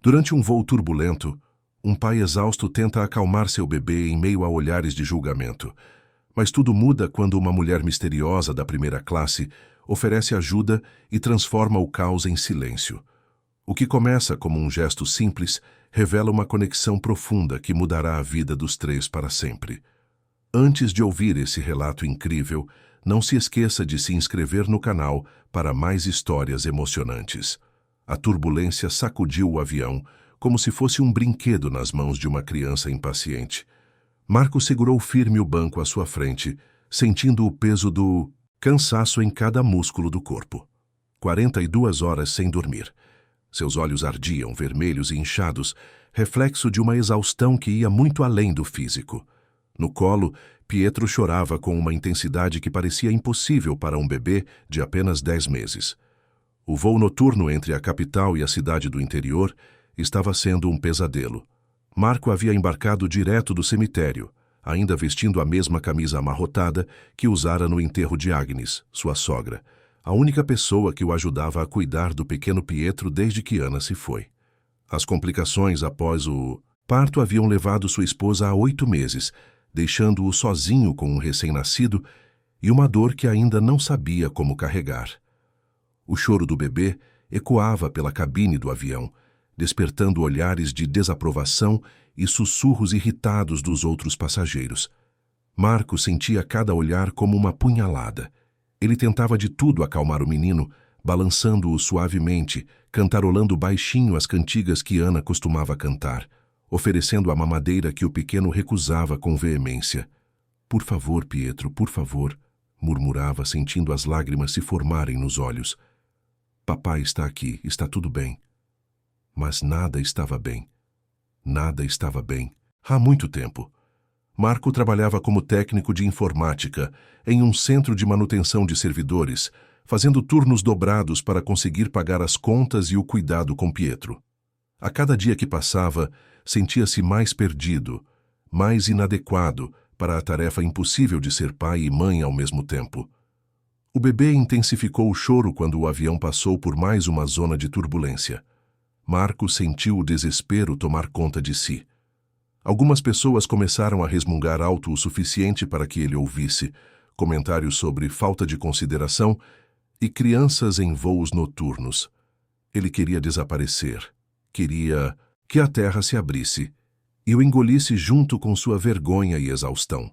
Durante um voo turbulento, um pai exausto tenta acalmar seu bebê em meio a olhares de julgamento. Mas tudo muda quando uma mulher misteriosa da primeira classe oferece ajuda e transforma o caos em silêncio. O que começa como um gesto simples revela uma conexão profunda que mudará a vida dos três para sempre. Antes de ouvir esse relato incrível, não se esqueça de se inscrever no canal para mais histórias emocionantes. A turbulência sacudiu o avião como se fosse um brinquedo nas mãos de uma criança impaciente. Marco segurou firme o banco à sua frente, sentindo o peso do cansaço em cada músculo do corpo. 42 horas sem dormir. Seus olhos ardiam, vermelhos e inchados, reflexo de uma exaustão que ia muito além do físico. No colo, Pietro chorava com uma intensidade que parecia impossível para um bebê de apenas 10 meses. O voo noturno entre a capital e a cidade do interior estava sendo um pesadelo. Marco havia embarcado direto do cemitério, ainda vestindo a mesma camisa amarrotada que usara no enterro de Agnes, sua sogra, a única pessoa que o ajudava a cuidar do pequeno Pietro desde que Ana se foi. As complicações após o parto haviam levado sua esposa a 8 meses, deixando-o sozinho com um recém-nascido e uma dor que ainda não sabia como carregar. O choro do bebê ecoava pela cabine do avião, despertando olhares de desaprovação e sussurros irritados dos outros passageiros. Marco sentia cada olhar como uma punhalada. Ele tentava de tudo acalmar o menino, balançando-o suavemente, cantarolando baixinho as cantigas que Ana costumava cantar, oferecendo a mamadeira que o pequeno recusava com veemência. "Por favor, Pietro, por favor", murmurava, sentindo as lágrimas se formarem nos olhos. "Papai está aqui, está tudo bem." Mas nada estava bem. Nada estava bem. Há muito tempo. Marco trabalhava como técnico de informática em um centro de manutenção de servidores, fazendo turnos dobrados para conseguir pagar as contas e o cuidado com Pietro. A cada dia que passava, sentia-se mais perdido, mais inadequado para a tarefa impossível de ser pai e mãe ao mesmo tempo. O bebê intensificou o choro quando o avião passou por mais uma zona de turbulência. Marco sentiu o desespero tomar conta de si. Algumas pessoas começaram a resmungar alto o suficiente para que ele ouvisse, comentários sobre falta de consideração e crianças em voos noturnos. Ele queria desaparecer. Queria que a terra se abrisse e o engolisse junto com sua vergonha e exaustão.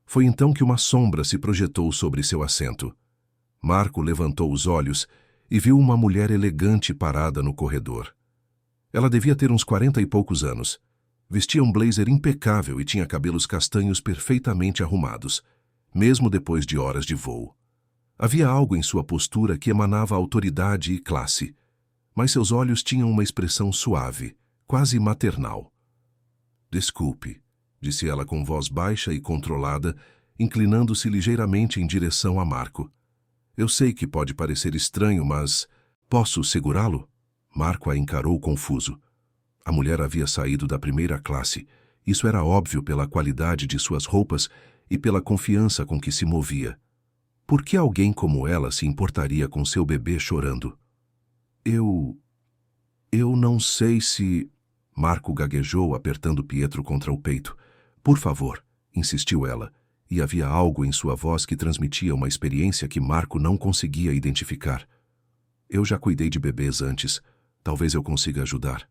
Foi então que uma sombra se projetou sobre seu assento. Marco levantou os olhos e viu uma mulher elegante parada no corredor. Ela devia ter uns 40 e poucos anos. Vestia um blazer impecável e tinha cabelos castanhos perfeitamente arrumados, mesmo depois de horas de voo. Havia algo em sua postura que emanava autoridade e classe, mas seus olhos tinham uma expressão suave, quase maternal. "Desculpe", disse ela com voz baixa e controlada, inclinando-se ligeiramente em direção a Marco. "Eu sei que pode parecer estranho, mas posso segurá-lo?" Marco a encarou confuso. A mulher havia saído da primeira classe. Isso era óbvio pela qualidade de suas roupas e pela confiança com que se movia. Por que alguém como ela se importaria com seu bebê chorando? Eu não sei se..." Marco gaguejou, apertando Pietro contra o peito. "Por favor", insistiu ela, e havia algo em sua voz que transmitia uma experiência que Marco não conseguia identificar. "Eu já cuidei de bebês antes. Talvez eu consiga ajudar."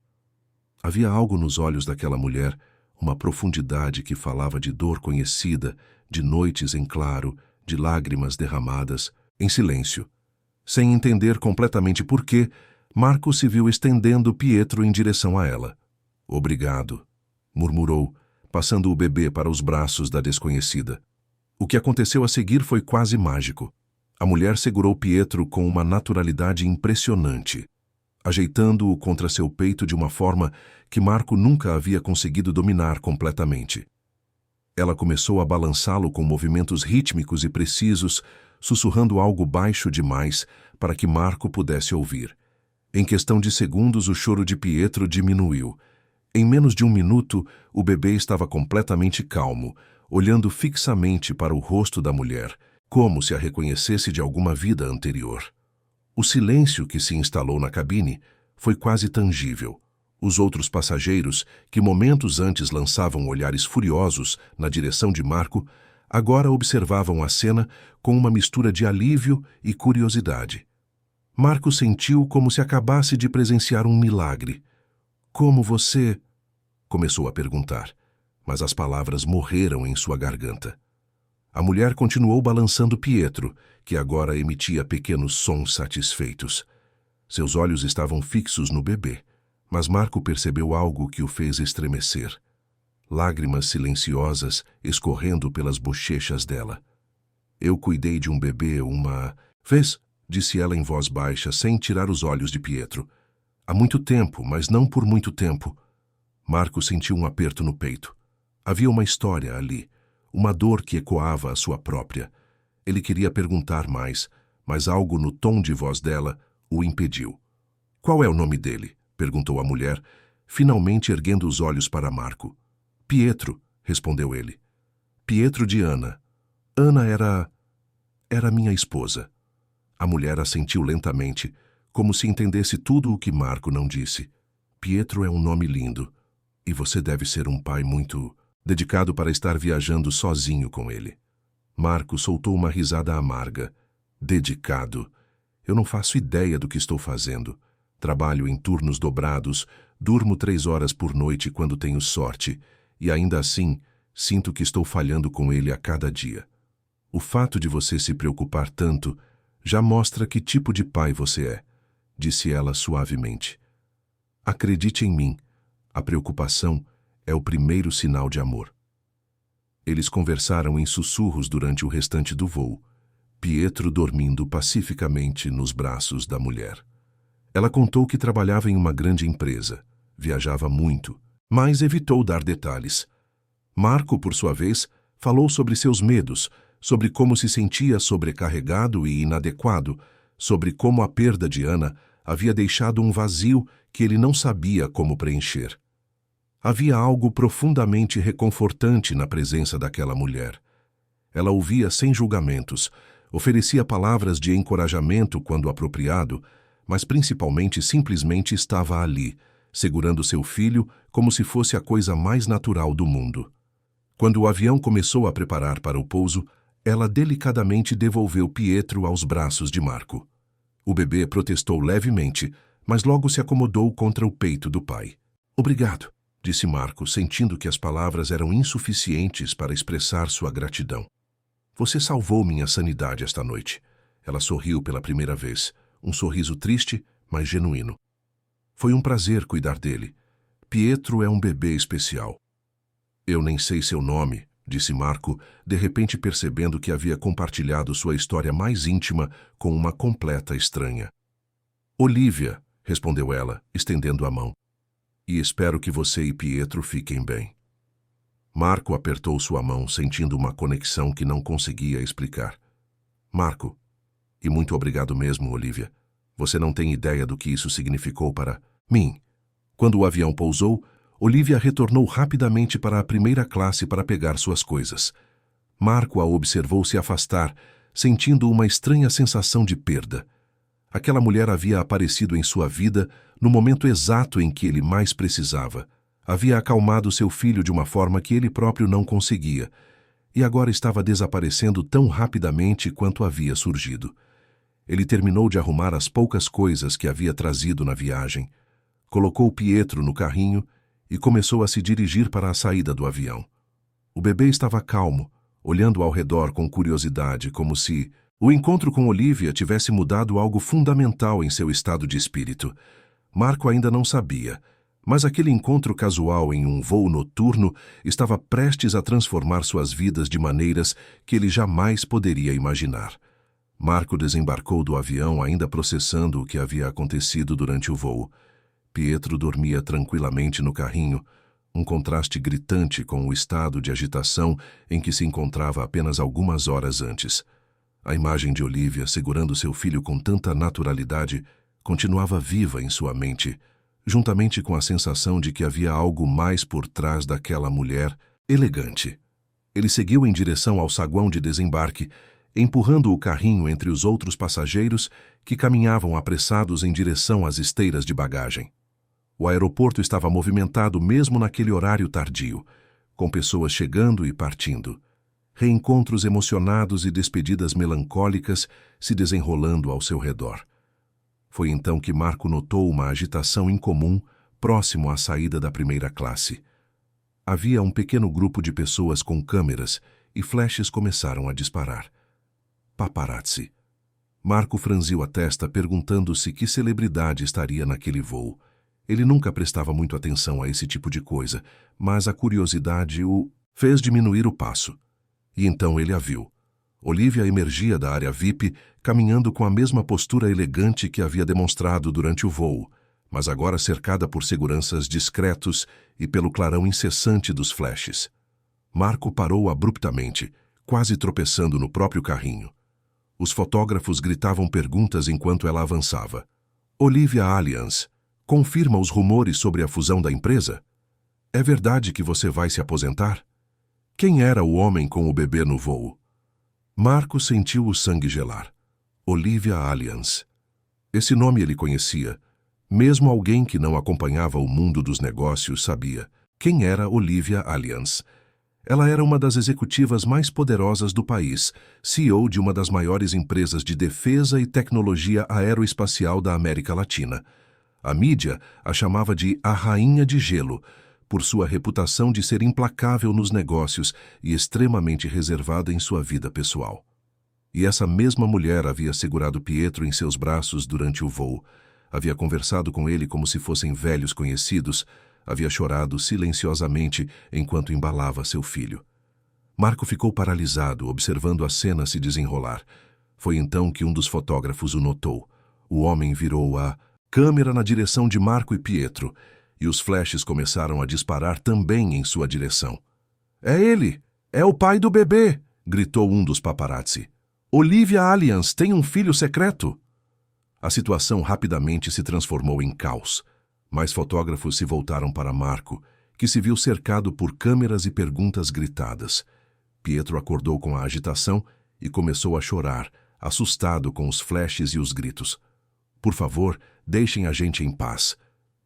Havia algo nos olhos daquela mulher, uma profundidade que falava de dor conhecida, de noites em claro, de lágrimas derramadas, em silêncio. Sem entender completamente por quê, Marco se viu estendendo Pietro em direção a ela. "Obrigado", murmurou, passando o bebê para os braços da desconhecida. O que aconteceu a seguir foi quase mágico. A mulher segurou Pietro com uma naturalidade impressionante, ajeitando-o contra seu peito de uma forma que Marco nunca havia conseguido dominar completamente. Ela começou a balançá-lo com movimentos rítmicos e precisos, sussurrando algo baixo demais para que Marco pudesse ouvir. Em questão de segundos, o choro de Pietro diminuiu. Em menos de um minuto, o bebê estava completamente calmo, olhando fixamente para o rosto da mulher, como se a reconhecesse de alguma vida anterior. O silêncio que se instalou na cabine foi quase tangível. Os outros passageiros, que momentos antes lançavam olhares furiosos na direção de Marco, agora observavam a cena com uma mistura de alívio e curiosidade. Marco sentiu como se acabasse de presenciar um milagre. "Como você?" começou a perguntar, mas as palavras morreram em sua garganta. A mulher continuou balançando Pietro, que agora emitia pequenos sons satisfeitos. Seus olhos estavam fixos no bebê, mas Marco percebeu algo que o fez estremecer. Lágrimas silenciosas escorrendo pelas bochechas dela. "Eu cuidei de um bebê uma vez", disse ela em voz baixa, sem tirar os olhos de Pietro. "Há muito tempo, mas não por muito tempo." Marco sentiu um aperto no peito. Havia uma história ali, uma dor que ecoava a sua própria. Ele queria perguntar mais, mas algo no tom de voz dela o impediu. "Qual é o nome dele?" perguntou a mulher, finalmente erguendo os olhos para Marco. "Pietro", respondeu ele. "Pietro de Ana. Ana era minha esposa." A mulher assentiu lentamente, como se entendesse tudo o que Marco não disse. "Pietro é um nome lindo, e você deve ser um pai muito dedicado para estar viajando sozinho com ele." Marco soltou uma risada amarga. "Dedicado? Eu não faço ideia do que estou fazendo. Trabalho em turnos dobrados, durmo 3 horas por noite quando tenho sorte, e ainda assim sinto que estou falhando com ele a cada dia. O fato de você se preocupar tanto já mostra que tipo de pai você é", disse ela suavemente. "Acredite em mim, a preocupação é o primeiro sinal de amor." Eles conversaram em sussurros durante o restante do voo, Pietro dormindo pacificamente nos braços da mulher. Ela contou que trabalhava em uma grande empresa, viajava muito, mas evitou dar detalhes. Marco, por sua vez, falou sobre seus medos, sobre como se sentia sobrecarregado e inadequado, sobre como a perda de Ana havia deixado um vazio que ele não sabia como preencher. Havia algo profundamente reconfortante na presença daquela mulher. Ela ouvia sem julgamentos, oferecia palavras de encorajamento quando apropriado, mas principalmente simplesmente estava ali, segurando seu filho como se fosse a coisa mais natural do mundo. Quando o avião começou a preparar para o pouso, ela delicadamente devolveu Pietro aos braços de Marco. O bebê protestou levemente, mas logo se acomodou contra o peito do pai. "Obrigado", disse Marco, sentindo que as palavras eram insuficientes para expressar sua gratidão. "Você salvou minha sanidade esta noite." Ela sorriu pela primeira vez, um sorriso triste, mas genuíno. "Foi um prazer cuidar dele. Pietro é um bebê especial." "Eu nem sei seu nome", disse Marco, de repente percebendo que havia compartilhado sua história mais íntima com uma completa estranha. "Olívia", respondeu ela, estendendo a mão. "E espero que você e Pietro fiquem bem." Marco apertou sua mão, sentindo uma conexão que não conseguia explicar. "Marco, e muito obrigado mesmo, Olívia. Você não tem ideia do que isso significou para mim." Quando o avião pousou, Olívia retornou rapidamente para a primeira classe para pegar suas coisas. Marco a observou se afastar, sentindo uma estranha sensação de perda. Aquela mulher havia aparecido em sua vida no momento exato em que ele mais precisava. Havia acalmado seu filho de uma forma que ele próprio não conseguia, e agora estava desaparecendo tão rapidamente quanto havia surgido. Ele terminou de arrumar as poucas coisas que havia trazido na viagem, colocou Pietro no carrinho e começou a se dirigir para a saída do avião. O bebê estava calmo, olhando ao redor com curiosidade, como se o encontro com Olívia tivesse mudado algo fundamental em seu estado de espírito. Marco ainda não sabia, mas aquele encontro casual em um voo noturno estava prestes a transformar suas vidas de maneiras que ele jamais poderia imaginar. Marco desembarcou do avião ainda processando o que havia acontecido durante o voo. Pietro dormia tranquilamente no carrinho, um contraste gritante com o estado de agitação em que se encontrava apenas algumas horas antes. A imagem de Olívia segurando seu filho com tanta naturalidade continuava viva em sua mente, juntamente com a sensação de que havia algo mais por trás daquela mulher elegante. Ele seguiu em direção ao saguão de desembarque, empurrando o carrinho entre os outros passageiros que caminhavam apressados em direção às esteiras de bagagem. O aeroporto estava movimentado mesmo naquele horário tardio, com pessoas chegando e partindo. Reencontros emocionados e despedidas melancólicas se desenrolando ao seu redor. Foi então que Marco notou uma agitação incomum próximo à saída da primeira classe. Havia um pequeno grupo de pessoas com câmeras e flashes começaram a disparar. Paparazzi. Marco franziu a testa perguntando-se que celebridade estaria naquele voo. Ele nunca prestava muito atenção a esse tipo de coisa, mas a curiosidade o fez diminuir o passo. E então ele a viu. Olivia emergia da área VIP, caminhando com a mesma postura elegante que havia demonstrado durante o voo, mas agora cercada por seguranças discretos e pelo clarão incessante dos flashes. Marco parou abruptamente, quase tropeçando no próprio carrinho. Os fotógrafos gritavam perguntas enquanto ela avançava. Olivia Allianz, confirma os rumores sobre a fusão da empresa? É verdade que você vai se aposentar? Quem era o homem com o bebê no voo? Marco sentiu o sangue gelar. Olivia Allianz. Esse nome ele conhecia. Mesmo alguém que não acompanhava o mundo dos negócios sabia quem era Olivia Allianz. Ela era uma das executivas mais poderosas do país, CEO de uma das maiores empresas de defesa e tecnologia aeroespacial da América Latina. A mídia a chamava de a Rainha de Gelo, por sua reputação de ser implacável nos negócios e extremamente reservada em sua vida pessoal. E essa mesma mulher havia segurado Pietro em seus braços durante o voo, havia conversado com ele como se fossem velhos conhecidos, havia chorado silenciosamente enquanto embalava seu filho. Marco ficou paralisado, observando a cena se desenrolar. Foi então que um dos fotógrafos o notou. O homem virou a câmera na direção de Marco e Pietro, e os flashes começaram a disparar também em sua direção. É ele! É o pai do bebê! Gritou um dos paparazzi. Olivia Allianz tem um filho secreto! A situação rapidamente se transformou em caos. Mais fotógrafos se voltaram para Marco, que se viu cercado por câmeras e perguntas gritadas. Pietro acordou com a agitação e começou a chorar, assustado com os flashes e os gritos. Por favor, deixem a gente em paz,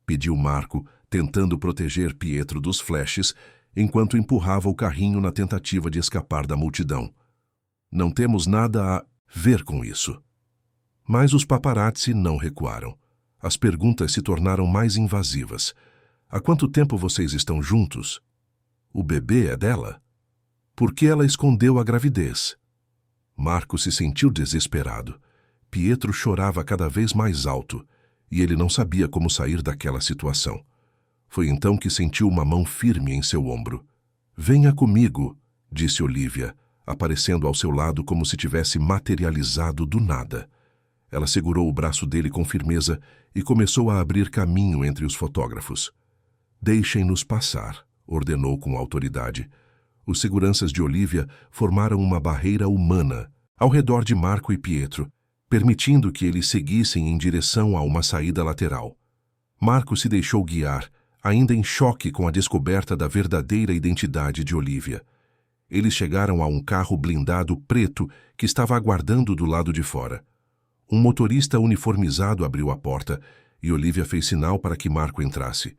pediu Marco, tentando proteger Pietro dos flashes, enquanto empurrava o carrinho na tentativa de escapar da multidão. Não temos nada a ver com isso. Mas os paparazzi não recuaram. As perguntas se tornaram mais invasivas. Há quanto tempo vocês estão juntos? O bebê é dela? Por que ela escondeu a gravidez? Marco se sentiu desesperado. Pietro chorava cada vez mais alto, e ele não sabia como sair daquela situação. Foi então que sentiu uma mão firme em seu ombro. Venha comigo, disse Olivia, aparecendo ao seu lado como se tivesse materializado do nada. Ela segurou o braço dele com firmeza e começou a abrir caminho entre os fotógrafos. Deixem-nos passar, ordenou com autoridade. Os seguranças de Olivia formaram uma barreira humana ao redor de Marco e Pietro, permitindo que eles seguissem em direção a uma saída lateral. Marco se deixou guiar, ainda em choque com a descoberta da verdadeira identidade de Olivia. Eles chegaram a um carro blindado preto que estava aguardando do lado de fora. Um motorista uniformizado abriu a porta e Olivia fez sinal para que Marco entrasse.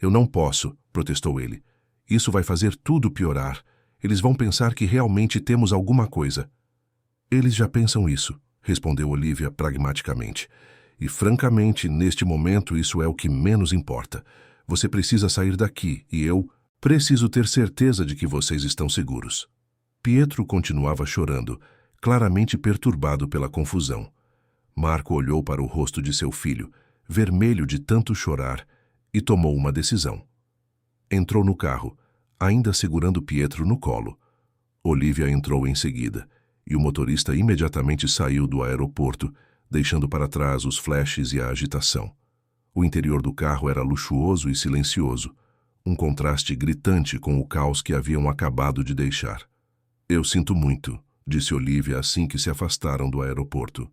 Eu não posso, protestou ele. Isso vai fazer tudo piorar. Eles vão pensar que realmente temos alguma coisa. Eles já pensam isso, respondeu Olivia pragmaticamente. E, francamente, neste momento isso é o que menos importa. Você precisa sair daqui e eu preciso ter certeza de que vocês estão seguros. Pietro continuava chorando, claramente perturbado pela confusão. Marco olhou para o rosto de seu filho, vermelho de tanto chorar, e tomou uma decisão. Entrou no carro, ainda segurando Pietro no colo. Olivia entrou em seguida, e o motorista imediatamente saiu do aeroporto, deixando para trás os flashes e a agitação. O interior do carro era luxuoso e silencioso, um contraste gritante com o caos que haviam acabado de deixar. Eu sinto muito, disse Olivia assim que se afastaram do aeroporto.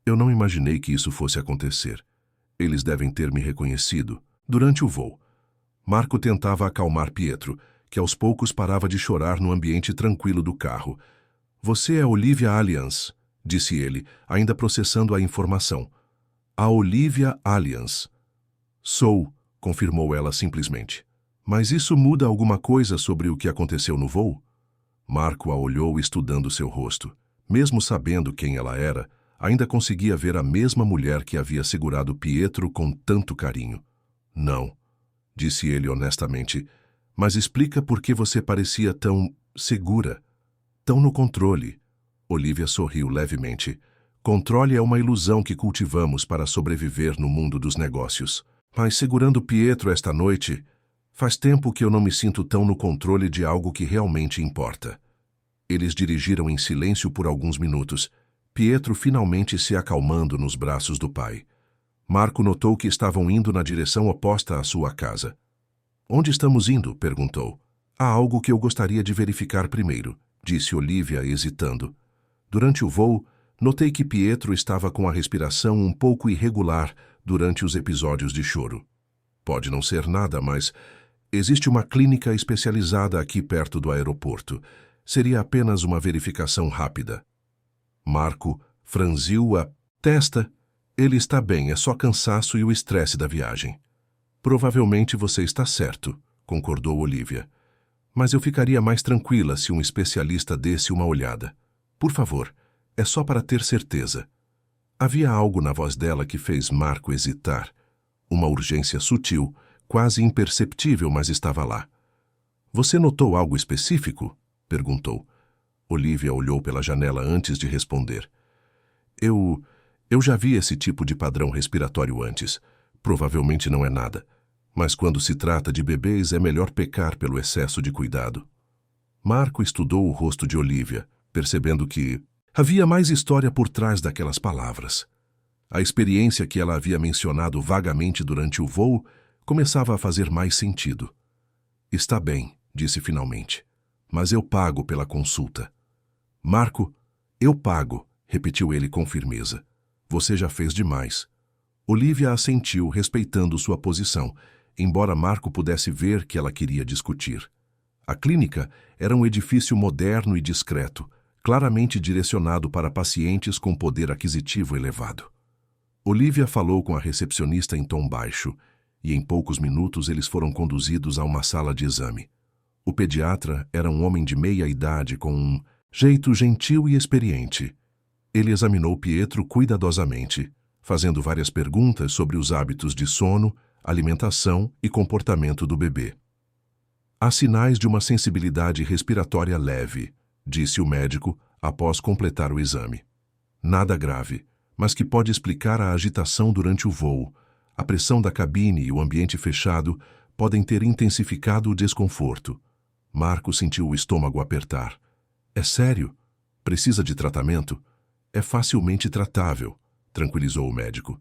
Eu não imaginei que isso fosse acontecer. Eles devem ter me reconhecido. Durante o voo, Marco tentava acalmar Pietro, que aos poucos parava de chorar no ambiente tranquilo do carro. Você é Olivia Allianz, disse ele, ainda processando a informação. A Olivia Allianz. Sou, confirmou ela simplesmente. Mas isso muda alguma coisa sobre o que aconteceu no voo? Marco a olhou estudando seu rosto. Mesmo sabendo quem ela era, ainda conseguia ver a mesma mulher que havia segurado Pietro com tanto carinho. Não, disse ele honestamente, mas explica por que você parecia tão segura, tão no controle. Olivia sorriu levemente. Controle é uma ilusão que cultivamos para sobreviver no mundo dos negócios. Mas segurando Pietro esta noite, faz tempo que eu não me sinto tão no controle de algo que realmente importa. Eles dirigiram em silêncio por alguns minutos, Pietro finalmente se acalmando nos braços do pai. Marco notou que estavam indo na direção oposta à sua casa. Onde estamos indo? Perguntou. Há algo que eu gostaria de verificar primeiro, disse Olivia, hesitando. Durante o voo, notei que Pietro estava com a respiração um pouco irregular durante os episódios de choro. Pode não ser nada, mas existe uma clínica especializada aqui perto do aeroporto. Seria apenas uma verificação rápida. Marco franziu a testa. Ele está bem, é só cansaço e o estresse da viagem. Provavelmente você está certo, concordou Olivia. Mas eu ficaria mais tranquila se um especialista desse uma olhada. Por favor, é só para ter certeza. Havia algo na voz dela que fez Marco hesitar. Uma urgência sutil, quase imperceptível, mas estava lá. Você notou algo específico? Perguntou. Olivia olhou pela janela antes de responder. Eu já vi esse tipo de padrão respiratório antes. Provavelmente não é nada. Mas quando se trata de bebês é melhor pecar pelo excesso de cuidado. Marco estudou o rosto de Olivia, percebendo que havia mais história por trás daquelas palavras. A experiência que ela havia mencionado vagamente durante o voo começava a fazer mais sentido. Está bem, disse finalmente, mas eu pago pela consulta. Marco, eu pago, repetiu ele com firmeza. Você já fez demais. Olivia assentiu, respeitando sua posição, embora Marco pudesse ver que ela queria discutir. A clínica era um edifício moderno e discreto, claramente direcionado para pacientes com poder aquisitivo elevado. Olivia falou com a recepcionista em tom baixo, e em poucos minutos eles foram conduzidos a uma sala de exame. O pediatra era um homem de meia idade com um jeito gentil e experiente. Ele examinou Pietro cuidadosamente, fazendo várias perguntas sobre os hábitos de sono, alimentação e comportamento do bebê. Há sinais de uma sensibilidade respiratória leve, disse o médico após completar o exame. Nada grave, mas que pode explicar a agitação durante o voo. A pressão da cabine e o ambiente fechado podem ter intensificado o desconforto. Marco sentiu o estômago apertar. É sério? Precisa de tratamento? É facilmente tratável, tranquilizou o médico.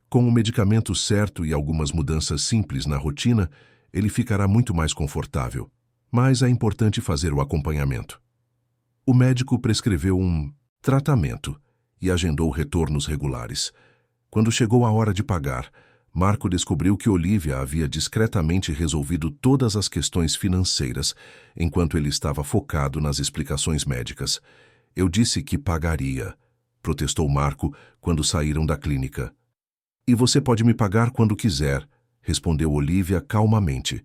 Com o medicamento certo e algumas mudanças simples na rotina, ele ficará muito mais confortável. Mas é importante fazer o acompanhamento. O médico prescreveu um tratamento e agendou retornos regulares. Quando chegou a hora de pagar, Marco descobriu que Olivia havia discretamente resolvido todas as questões financeiras, enquanto ele estava focado nas explicações médicas. Eu disse que pagaria, protestou Marco quando saíram da clínica. E você pode me pagar quando quiser, respondeu Olivia calmamente.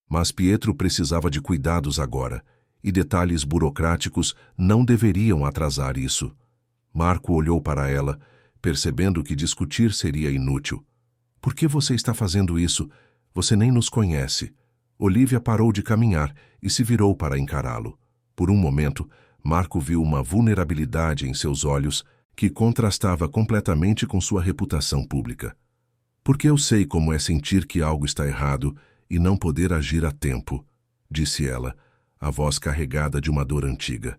Mas Pietro precisava de cuidados agora, e detalhes burocráticos não deveriam atrasar isso. Marco olhou para ela, percebendo que discutir seria inútil. Por que você está fazendo isso? Você nem nos conhece. Olivia parou de caminhar e se virou para encará-lo. Por um momento, Marco viu uma vulnerabilidade em seus olhos que contrastava completamente com sua reputação pública. Porque eu sei como é sentir que algo está errado e não poder agir a tempo, disse ela, a voz carregada de uma dor antiga.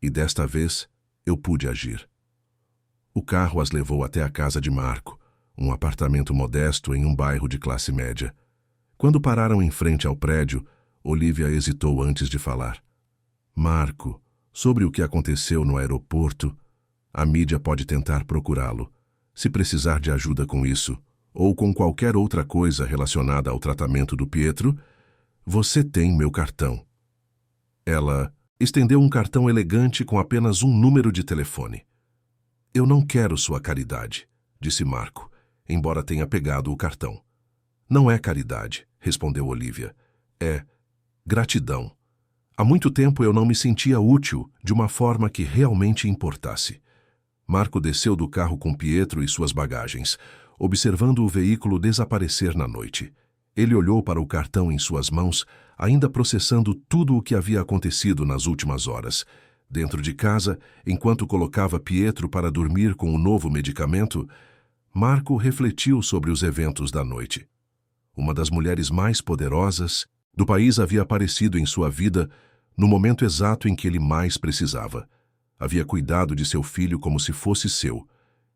E desta vez, eu pude agir. O carro as levou até a casa de Marco, um apartamento modesto em um bairro de classe média. Quando pararam em frente ao prédio, Olivia hesitou antes de falar. Marco, sobre o que aconteceu no aeroporto, a mídia pode tentar procurá-lo. Se precisar de ajuda com isso, ou com qualquer outra coisa relacionada ao tratamento do Pietro, você tem meu cartão. Ela estendeu um cartão elegante com apenas um número de telefone. Eu não quero sua caridade, disse Marco, embora tenha pegado o cartão. Não é caridade, respondeu Olivia. É gratidão. Há muito tempo eu não me sentia útil de uma forma que realmente importasse. Marco desceu do carro com Pietro e suas bagagens, observando o veículo desaparecer na noite. Ele olhou para o cartão em suas mãos, ainda processando tudo o que havia acontecido nas últimas horas. Dentro de casa, enquanto colocava Pietro para dormir com o novo medicamento, Marco refletiu sobre os eventos da noite. Uma das mulheres mais poderosas do país havia aparecido em sua vida no momento exato em que ele mais precisava. Havia cuidado de seu filho como se fosse seu,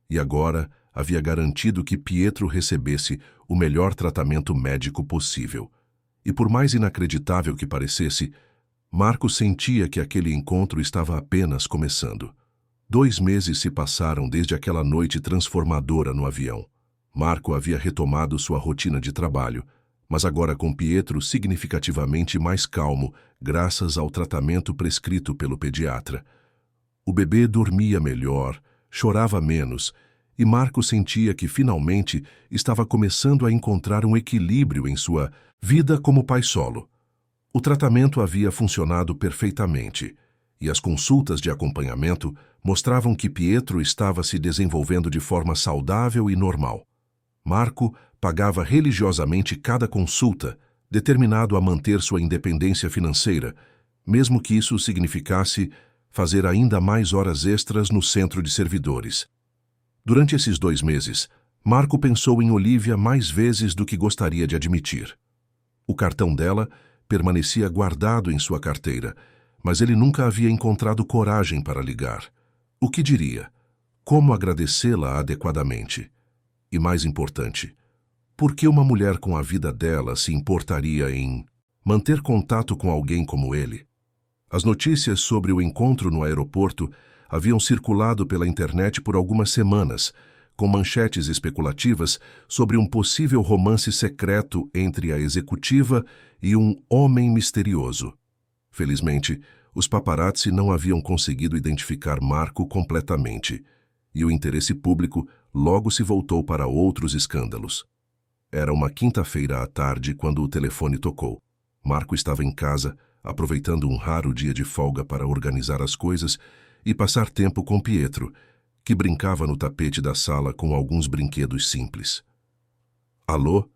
e agora havia garantido que Pietro recebesse o melhor tratamento médico possível. E por mais inacreditável que parecesse, Marco sentia que aquele encontro estava apenas começando. 2 meses se passaram desde aquela noite transformadora no avião. Marco havia retomado sua rotina de trabalho, mas agora com Pietro significativamente mais calmo, graças ao tratamento prescrito pelo pediatra. O bebê dormia melhor, chorava menos, e Marco sentia que finalmente estava começando a encontrar um equilíbrio em sua vida como pai solo. O tratamento havia funcionado perfeitamente, e as consultas de acompanhamento mostravam que Pietro estava se desenvolvendo de forma saudável e normal. Marco pagava religiosamente cada consulta, determinado a manter sua independência financeira, mesmo que isso significasse fazer ainda mais horas extras no centro de servidores. Durante esses 2 meses, Marco pensou em Olivia mais vezes do que gostaria de admitir. O cartão dela permanecia guardado em sua carteira, mas ele nunca havia encontrado coragem para ligar. O que diria? Como agradecê-la adequadamente? E mais importante, por que uma mulher com a vida dela se importaria em manter contato com alguém como ele? As notícias sobre o encontro no aeroporto haviam circulado pela internet por algumas semanas, com manchetes especulativas sobre um possível romance secreto entre a executiva e um homem misterioso. Felizmente, os paparazzi não haviam conseguido identificar Marco completamente, e o interesse público logo se voltou para outros escândalos. Era uma quinta-feira à tarde quando o telefone tocou. Marco estava em casa, aproveitando um raro dia de folga para organizar as coisas e passar tempo com Pietro, que brincava no tapete da sala com alguns brinquedos simples. Alô?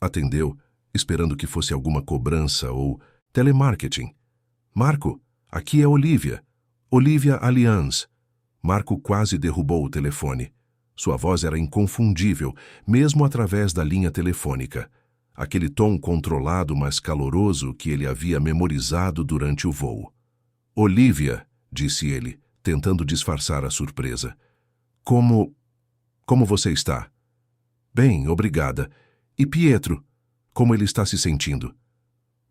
Atendeu, esperando que fosse alguma cobrança ou telemarketing. Marco, aqui é Olivia. Olivia Allianz. Marco quase derrubou o telefone. Sua voz era inconfundível, mesmo através da linha telefônica. Aquele tom controlado, mas caloroso que ele havia memorizado durante o voo. Olivia, disse ele, tentando disfarçar a surpresa. Como você está? Bem, obrigada. E Pietro, como ele está se sentindo?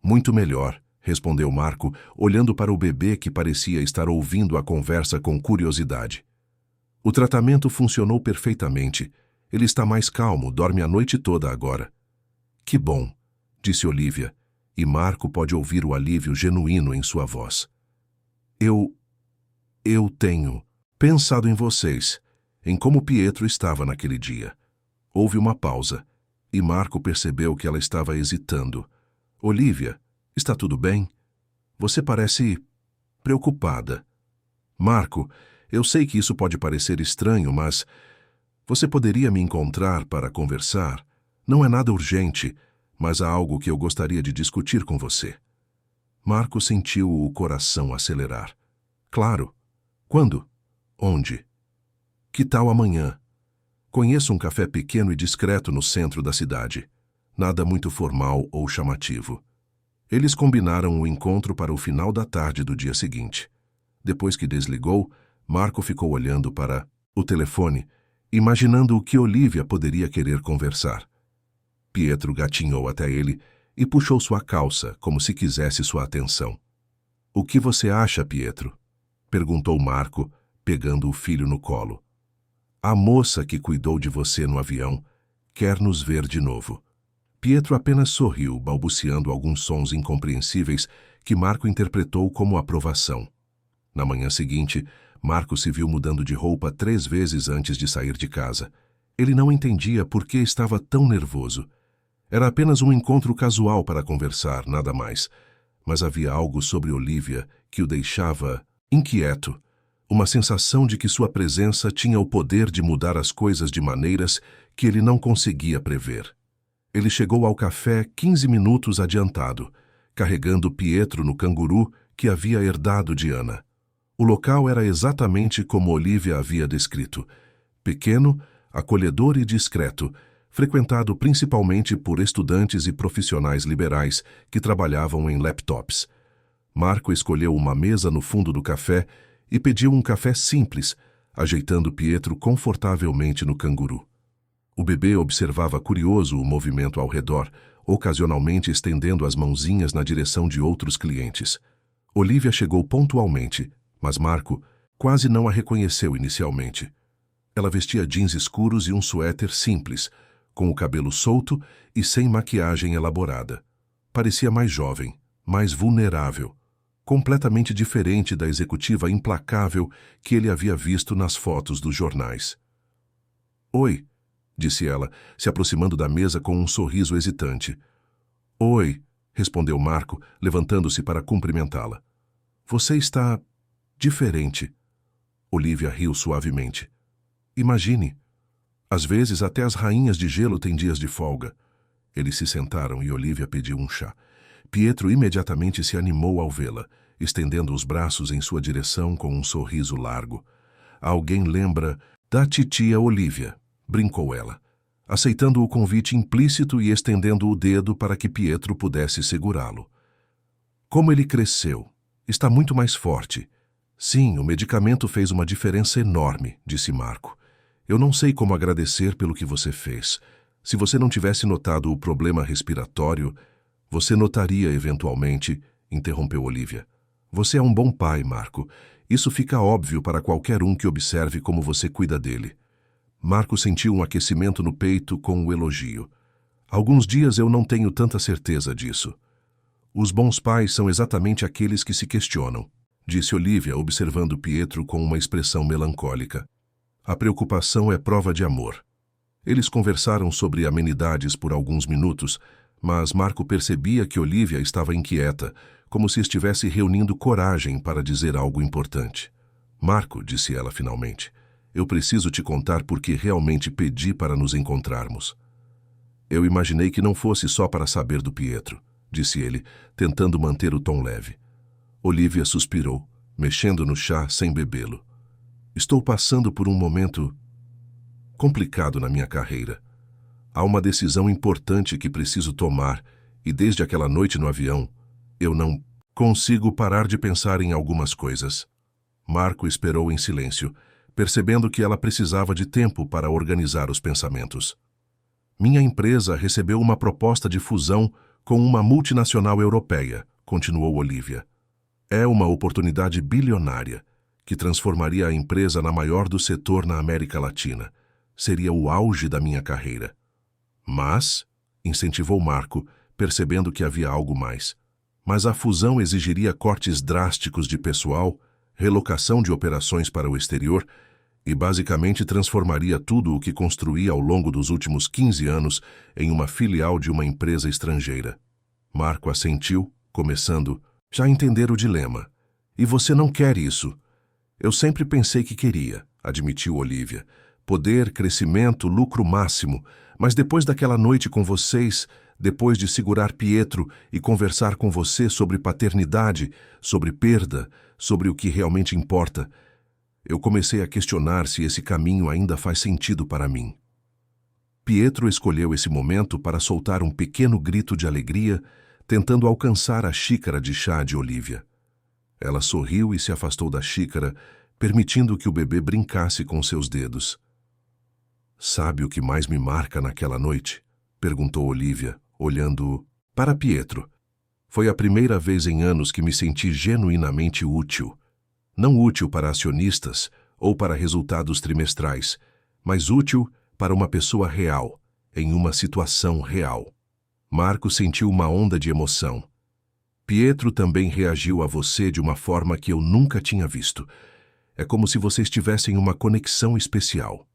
Muito melhor, respondeu Marco, olhando para o bebê que parecia estar ouvindo a conversa com curiosidade. O tratamento funcionou perfeitamente. Ele está mais calmo, dorme a noite toda agora. Que bom, disse Olivia, e Marco pode ouvir o alívio genuíno em sua voz. Eu tenho pensado em vocês, em como Pietro estava naquele dia. Houve uma pausa, e Marco percebeu que ela estava hesitando. Olivia, está tudo bem? Você parece preocupada. Marco, eu sei que isso pode parecer estranho, mas você poderia me encontrar para conversar? Não é nada urgente, mas há algo que eu gostaria de discutir com você. Marco sentiu o coração acelerar. Claro. Quando? Onde? Que tal amanhã? Conheço um café pequeno e discreto no centro da cidade. Nada muito formal ou chamativo. Eles combinaram o encontro para o final da tarde do dia seguinte. Depois que desligou, Marco ficou olhando para o telefone, imaginando o que Olivia poderia querer conversar. Pietro gatinhou até ele e puxou sua calça, como se quisesse sua atenção. — O que você acha, Pietro? Perguntou Marco, pegando o filho no colo. — A moça que cuidou de você no avião quer nos ver de novo. Pietro apenas sorriu, balbuciando alguns sons incompreensíveis que Marco interpretou como aprovação. Na manhã seguinte, Marco se viu mudando de roupa 3 vezes antes de sair de casa. Ele não entendia por que estava tão nervoso. Era apenas um encontro casual para conversar, nada mais. Mas havia algo sobre Olivia que o deixava inquieto. Uma sensação de que sua presença tinha o poder de mudar as coisas de maneiras que ele não conseguia prever. Ele chegou ao café 15 minutos adiantado, carregando Pietro no canguru que havia herdado de Ana. O local era exatamente como Olivia havia descrito. Pequeno, acolhedor e discreto, frequentado principalmente por estudantes e profissionais liberais que trabalhavam em laptops. Marco escolheu uma mesa no fundo do café e pediu um café simples, ajeitando Pietro confortavelmente no canguru. O bebê observava curioso o movimento ao redor, ocasionalmente estendendo as mãozinhas na direção de outros clientes. Olivia chegou pontualmente, mas Marco quase não a reconheceu inicialmente. Ela vestia jeans escuros e um suéter simples, com o cabelo solto e sem maquiagem elaborada. Parecia mais jovem, mais vulnerável, completamente diferente da executiva implacável que ele havia visto nas fotos dos jornais. "Oi", disse ela, se aproximando da mesa com um sorriso hesitante. "Oi", respondeu Marco, levantando-se para cumprimentá-la. "Você está diferente." Olivia riu suavemente. "Imagine. Às vezes até as rainhas de gelo têm dias de folga." Eles se sentaram e Olivia pediu um chá. Pietro imediatamente se animou ao vê-la, estendendo os braços em sua direção com um sorriso largo. "Alguém lembra da titia Olivia", brincou ela, aceitando o convite implícito e estendendo o dedo para que Pietro pudesse segurá-lo. "Como ele cresceu. Está muito mais forte." "Sim, o medicamento fez uma diferença enorme", disse Marco. "Eu não sei como agradecer pelo que você fez. Se você não tivesse notado o problema respiratório, você notaria eventualmente", interrompeu Olivia. "Você é um bom pai, Marco. Isso fica óbvio para qualquer um que observe como você cuida dele." Marco sentiu um aquecimento no peito com o elogio. "Alguns dias eu não tenho tanta certeza disso." "Os bons pais são exatamente aqueles que se questionam", disse Olivia, observando Pietro com uma expressão melancólica. "A preocupação é prova de amor." Eles conversaram sobre amenidades por alguns minutos, mas Marco percebia que Olivia estava inquieta, como se estivesse reunindo coragem para dizer algo importante. "Marco", disse ela finalmente, "eu preciso te contar por que realmente pedi para nos encontrarmos." "Eu imaginei que não fosse só para saber do Pietro", disse ele, tentando manter o tom leve. Olivia suspirou, mexendo no chá sem bebê-lo. "Estou passando por um momento complicado na minha carreira. Há uma decisão importante que preciso tomar e desde aquela noite no avião, eu não consigo parar de pensar em algumas coisas." Marco esperou em silêncio, percebendo que ela precisava de tempo para organizar os pensamentos. "Minha empresa recebeu uma proposta de fusão com uma multinacional europeia", continuou Olivia. "É uma oportunidade bilionária, que transformaria a empresa na maior do setor na América Latina. Seria o auge da minha carreira." "Mas", incentivou Marco, percebendo que havia algo mais. "Mas a fusão exigiria cortes drásticos de pessoal, relocação de operações para o exterior e basicamente transformaria tudo o que construí ao longo dos últimos 15 anos em uma filial de uma empresa estrangeira." Marco assentiu, começando, "Já entender o dilema. E você não quer isso." "Eu sempre pensei que queria", admitiu Olivia. "Poder, crescimento, lucro máximo. Mas depois daquela noite com vocês, depois de segurar Pietro e conversar com você sobre paternidade, sobre perda, sobre o que realmente importa, eu comecei a questionar se esse caminho ainda faz sentido para mim." Pietro escolheu esse momento para soltar um pequeno grito de alegria, tentando alcançar a xícara de chá de Olivia. Ela sorriu e se afastou da xícara, permitindo que o bebê brincasse com seus dedos. "Sabe o que mais me marca naquela noite?" perguntou Olivia, olhando para Pietro. "Foi a primeira vez em anos que me senti genuinamente útil. Não útil para acionistas ou para resultados trimestrais, mas útil para uma pessoa real, em uma situação real." Marco sentiu uma onda de emoção. "Pietro também reagiu a você de uma forma que eu nunca tinha visto. É como se vocês tivessem uma conexão especial.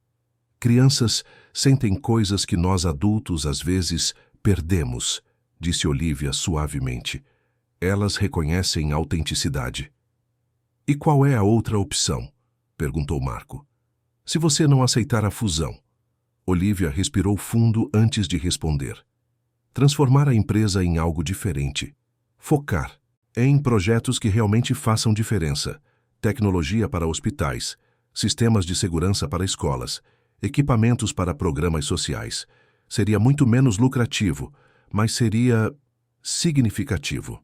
Crianças sentem coisas que nós adultos, às vezes, Perdemos, disse Olivia suavemente. Elas reconhecem autenticidade. E qual é a outra opção? Perguntou Marco. Se você não aceitar a fusão. Olivia respirou fundo antes de responder. Transformar a empresa em algo diferente. Focar em projetos que realmente façam diferença. Tecnologia para hospitais, sistemas de segurança para escolas, equipamentos para programas sociais. Seria muito menos lucrativo, mas seria significativo.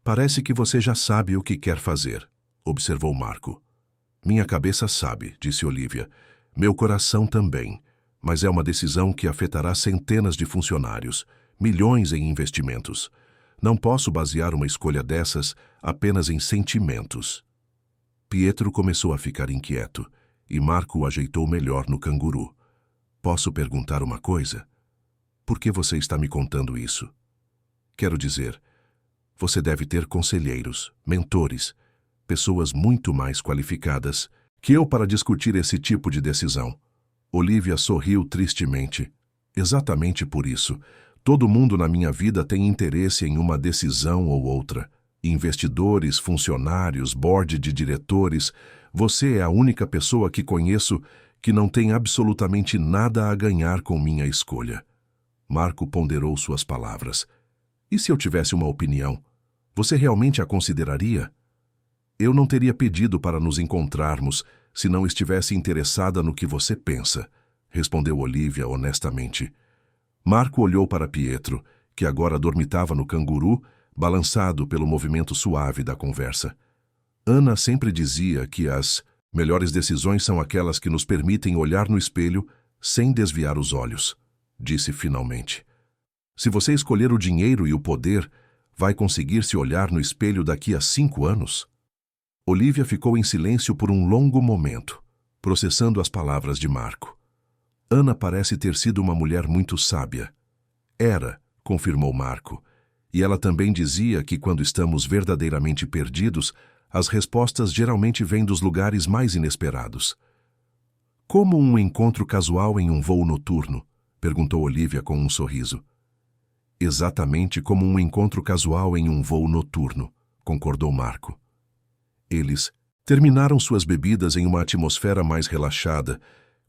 Parece que você já sabe o que quer fazer, observou Marco. Minha cabeça sabe, disse Olivia. Meu coração também. Mas é uma decisão que afetará centenas de funcionários, milhões em investimentos. Não posso basear uma escolha dessas apenas em sentimentos. Pietro começou a ficar inquieto, e Marco o ajeitou melhor no canguru. Posso perguntar uma coisa? Por que você está me contando isso? Quero dizer, você deve ter conselheiros, mentores, pessoas muito mais qualificadas que eu para discutir esse tipo de decisão. Olivia sorriu tristemente. Exatamente por isso. Todo mundo na minha vida tem interesse em uma decisão ou outra. Investidores, funcionários, board de diretores. Você é a única pessoa que conheço que não tem absolutamente nada a ganhar com minha escolha. Marco ponderou suas palavras. E se eu tivesse uma opinião? Você realmente a consideraria? Eu não teria pedido para nos encontrarmos se não estivesse interessada no que você pensa, respondeu Olivia honestamente. Marco olhou para Pietro, que agora dormitava no canguru, balançado pelo movimento suave da conversa. Ana sempre dizia que as melhores decisões são aquelas que nos permitem olhar no espelho sem desviar os olhos, disse finalmente. Se você escolher o dinheiro e o poder, vai conseguir se olhar no espelho daqui a 5 anos? Olivia ficou em silêncio por um longo momento, processando as palavras de Marco. Ana parece ter sido uma mulher muito sábia. Era, confirmou Marco, e ela também dizia que quando estamos verdadeiramente perdidos, as respostas geralmente vêm dos lugares mais inesperados. Como um encontro casual em um voo noturno? Perguntou Olivia com um sorriso. Exatamente como um encontro casual em um voo noturno, concordou Marco. Eles terminaram suas bebidas em uma atmosfera mais relaxada,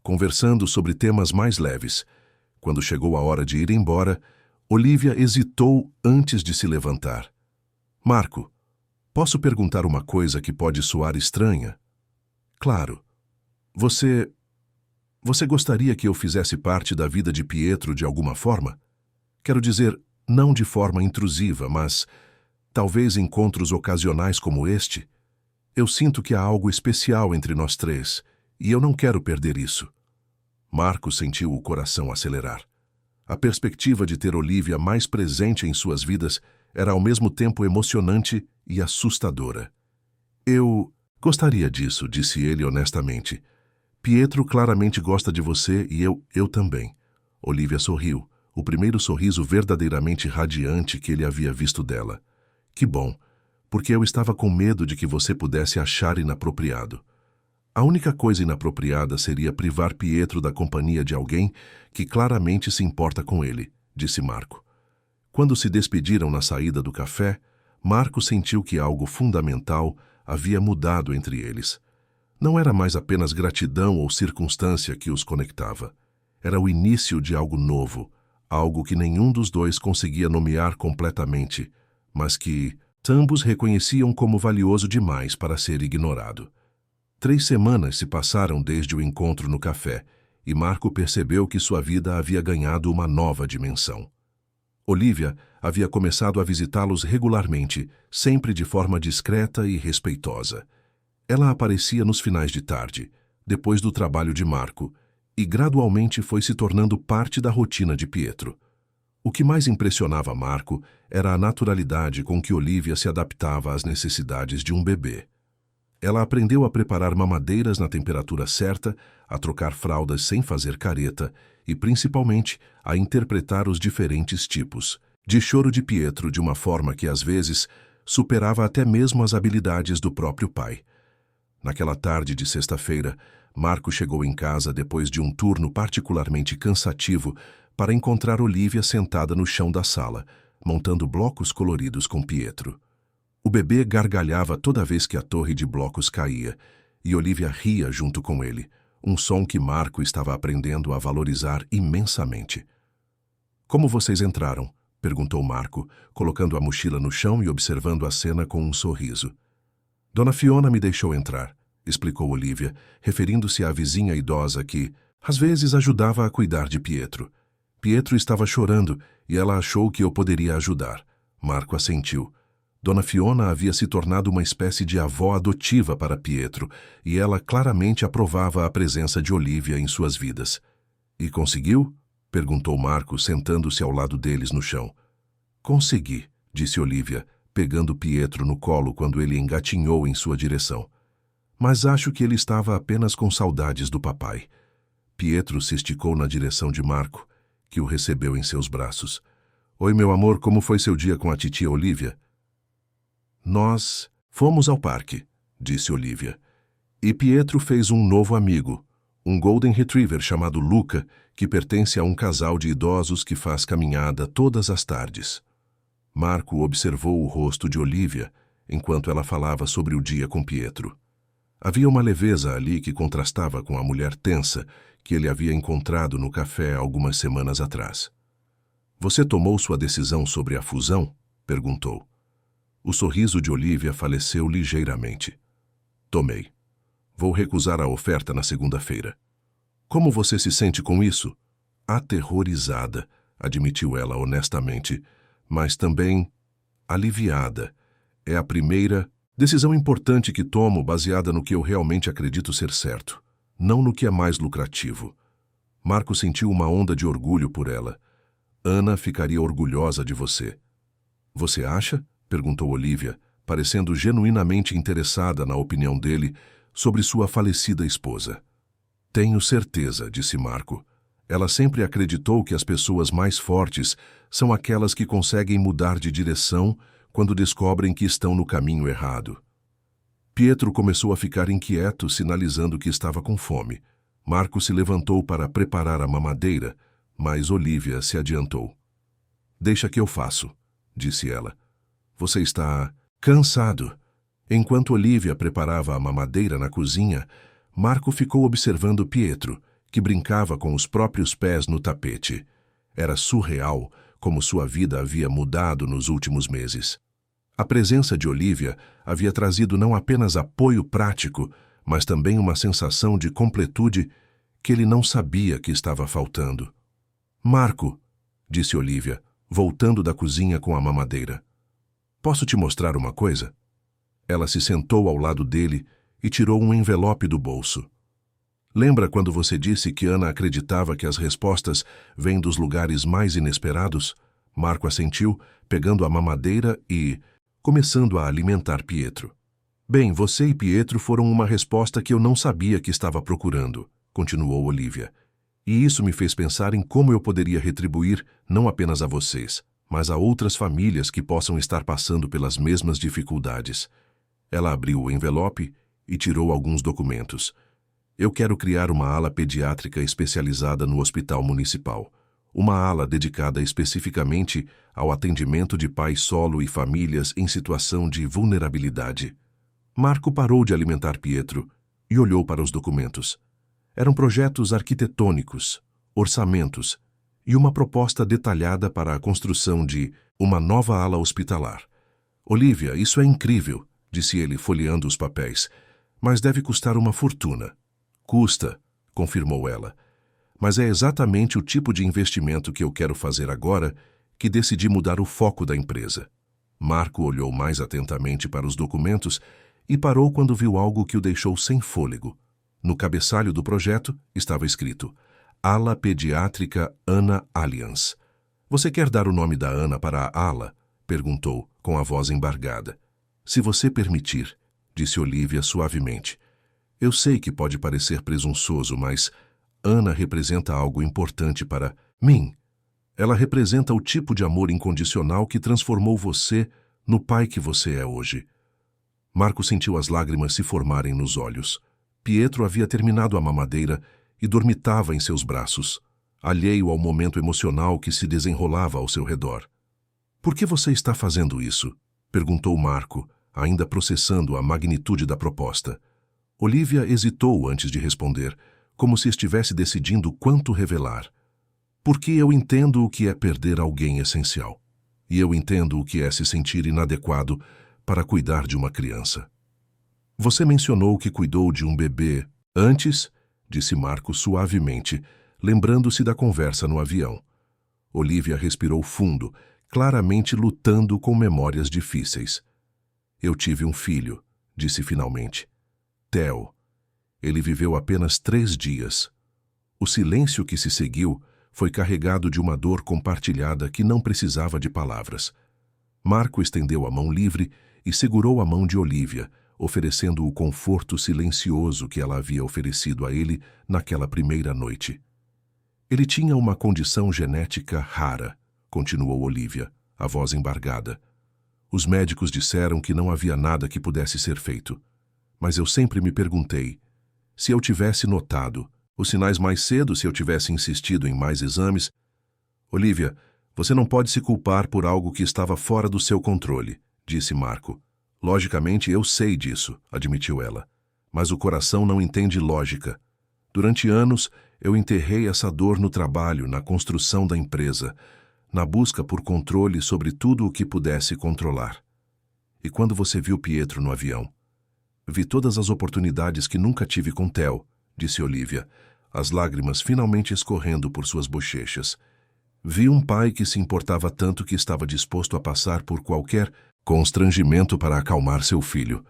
conversando sobre temas mais leves. Quando chegou a hora de ir embora, Olivia hesitou antes de se levantar. Marco, posso perguntar uma coisa que pode soar estranha? Claro. Você gostaria que eu fizesse parte da vida de Pietro de alguma forma? Quero dizer, não de forma intrusiva, mas talvez encontros ocasionais como este. Eu sinto que há algo especial entre nós três, e eu não quero perder isso. Marco sentiu o coração acelerar. A perspectiva de ter Olivia mais presente em suas vidas era ao mesmo tempo emocionante e assustadora. Eu gostaria disso, disse ele honestamente. Pietro claramente gosta de você e eu também. Olivia sorriu, o primeiro sorriso verdadeiramente radiante que ele havia visto dela. Que bom, porque eu estava com medo de que você pudesse achar inapropriado. A única coisa inapropriada seria privar Pietro da companhia de alguém que claramente se importa com ele, disse Marco. Quando se despediram na saída do café, Marco sentiu que algo fundamental havia mudado entre eles. Não era mais apenas gratidão ou circunstância que os conectava. Era o início de algo novo, algo que nenhum dos dois conseguia nomear completamente, mas que ambos reconheciam como valioso demais para ser ignorado. 3 semanas se passaram desde o encontro no café, e Marco percebeu que sua vida havia ganhado uma nova dimensão. Olivia havia começado a visitá-los regularmente, sempre de forma discreta e respeitosa. Ela aparecia nos finais de tarde, depois do trabalho de Marco, e gradualmente foi se tornando parte da rotina de Pietro. O que mais impressionava Marco era a naturalidade com que Olivia se adaptava às necessidades de um bebê. Ela aprendeu a preparar mamadeiras na temperatura certa, a trocar fraldas sem fazer careta e, principalmente, a interpretar os diferentes tipos de choro de Pietro de uma forma que, às vezes, superava até mesmo as habilidades do próprio pai. Naquela tarde de sexta-feira, Marco chegou em casa depois de um turno particularmente cansativo para encontrar Olivia sentada no chão da sala, montando blocos coloridos com Pietro. O bebê gargalhava toda vez que a torre de blocos caía, e Olivia ria junto com ele, um som que Marco estava aprendendo a valorizar imensamente. "Como vocês entraram?" perguntou Marco, colocando a mochila no chão e observando a cena com um sorriso. "Dona Fiona me deixou entrar", explicou Olivia, referindo-se à vizinha idosa que, às vezes, ajudava a cuidar de Pietro. Pietro estava chorando e ela achou que eu poderia ajudar. Marco assentiu. Dona Fiona havia se tornado uma espécie de avó adotiva para Pietro, e ela claramente aprovava a presença de Olivia em suas vidas. "E conseguiu?" perguntou Marco, sentando-se ao lado deles no chão. "Consegui", disse Olivia, pegando Pietro no colo quando ele engatinhou em sua direção. "Mas acho que ele estava apenas com saudades do papai." Pietro se esticou na direção de Marco, que o recebeu em seus braços. "Oi, meu amor, como foi seu dia com a titia Olivia?" "Nós fomos ao parque", disse Olivia. "E Pietro fez um novo amigo, um Golden Retriever chamado Luca, que pertence a um casal de idosos que faz caminhada todas as tardes." Marco observou o rosto de Olivia enquanto ela falava sobre o dia com Pietro. Havia uma leveza ali que contrastava com a mulher tensa que ele havia encontrado no café algumas semanas atrás. "Você tomou sua decisão sobre a fusão?" perguntou. O sorriso de Olivia faleceu ligeiramente. "Tomei. Vou recusar a oferta na segunda-feira." "Como você se sente com isso?" "Aterrorizada", admitiu ela honestamente, "mas também aliviada. É a primeira decisão importante que tomo baseada no que eu realmente acredito ser certo, não no que é mais lucrativo." Marco sentiu uma onda de orgulho por ela. "Ana ficaria orgulhosa de você." "Você acha?" perguntou Olivia, parecendo genuinamente interessada na opinião dele sobre sua falecida esposa. "Tenho certeza", disse Marco. "Ela sempre acreditou que as pessoas mais fortes são aquelas que conseguem mudar de direção quando descobrem que estão no caminho errado." Pietro começou a ficar inquieto, sinalizando que estava com fome. Marco se levantou para preparar a mamadeira, mas Olivia se adiantou. "Deixa que eu faço", disse ela. "Você está cansado." Enquanto Olivia preparava a mamadeira na cozinha, Marco ficou observando Pietro, que brincava com os próprios pés no tapete. Era surreal como sua vida havia mudado nos últimos meses. A presença de Olivia havia trazido não apenas apoio prático, mas também uma sensação de completude que ele não sabia que estava faltando. "Marco", disse Olivia, voltando da cozinha com a mamadeira. "Posso te mostrar uma coisa?" Ela se sentou ao lado dele e tirou um envelope do bolso. "Lembra quando você disse que Ana acreditava que as respostas vêm dos lugares mais inesperados?" Marco assentiu, pegando a mamadeira e começando a alimentar Pietro. "Bem, você e Pietro foram uma resposta que eu não sabia que estava procurando", continuou Olivia. "E isso me fez pensar em como eu poderia retribuir não apenas a vocês, mas a outras famílias que possam estar passando pelas mesmas dificuldades." Ela abriu o envelope e tirou alguns documentos. "Eu quero criar uma ala pediátrica especializada no Hospital Municipal. Uma ala dedicada especificamente ao atendimento de pais solo e famílias em situação de vulnerabilidade." Marco parou de alimentar Pietro e olhou para os documentos. Eram projetos arquitetônicos, orçamentos e uma proposta detalhada para a construção de uma nova ala hospitalar. "Olivia, isso é incrível", disse ele, folheando os papéis, "mas deve custar uma fortuna." "Custa", confirmou ela, "mas é exatamente o tipo de investimento que eu quero fazer agora que decidi mudar o foco da empresa." Marco olhou mais atentamente para os documentos e parou quando viu algo que o deixou sem fôlego. No cabeçalho do projeto estava escrito: "Ala Pediátrica Ana Allianz." "Você quer dar o nome da Ana para a ala?" perguntou, com a voz embargada. "Se você permitir", disse Olivia suavemente. "Eu sei que pode parecer presunçoso, mas Ana representa algo importante para mim. Ela representa o tipo de amor incondicional que transformou você no pai que você é hoje." Marco sentiu as lágrimas se formarem nos olhos. Pietro havia terminado a mamadeira e dormitava em seus braços. alheio ao momento emocional que se desenrolava ao seu redor. "Por que você está fazendo isso?" perguntou Marco, ainda processando a magnitude da proposta. Olivia hesitou antes de responder, como se estivesse decidindo quanto revelar. "Porque eu entendo o que é perder alguém essencial. E eu entendo o que é se sentir inadequado para cuidar de uma criança." "Você mencionou que cuidou de um bebê antes?" disse Marco suavemente, lembrando-se da conversa no avião. Olivia respirou fundo, claramente lutando com memórias difíceis. "Eu tive um filho", disse finalmente. "Theo. Ele viveu apenas 3 dias. O silêncio que se seguiu foi carregado de uma dor compartilhada que não precisava de palavras. Marco estendeu a mão livre e segurou a mão de Olivia, oferecendo o conforto silencioso que ela havia oferecido a ele naquela primeira noite. "Ele tinha uma condição genética rara", continuou Olivia, a voz embargada. "Os médicos disseram que não havia nada que pudesse ser feito. Mas eu sempre me perguntei, se eu tivesse notado os sinais mais cedo, se eu tivesse insistido em mais exames... Olivia, você não pode se culpar por algo que estava fora do seu controle", disse Marco. "Logicamente, eu sei disso", admitiu ela. "Mas o coração não entende lógica. Durante anos, eu enterrei essa dor no trabalho, na construção da empresa, na busca por controle sobre tudo o que pudesse controlar. E quando você viu Pietro no avião? Vi todas as oportunidades que nunca tive com Theo", disse Olivia, as lágrimas finalmente escorrendo por suas bochechas. "Vi um pai que se importava tanto que estava disposto a passar por qualquer constrangimento para acalmar seu filho.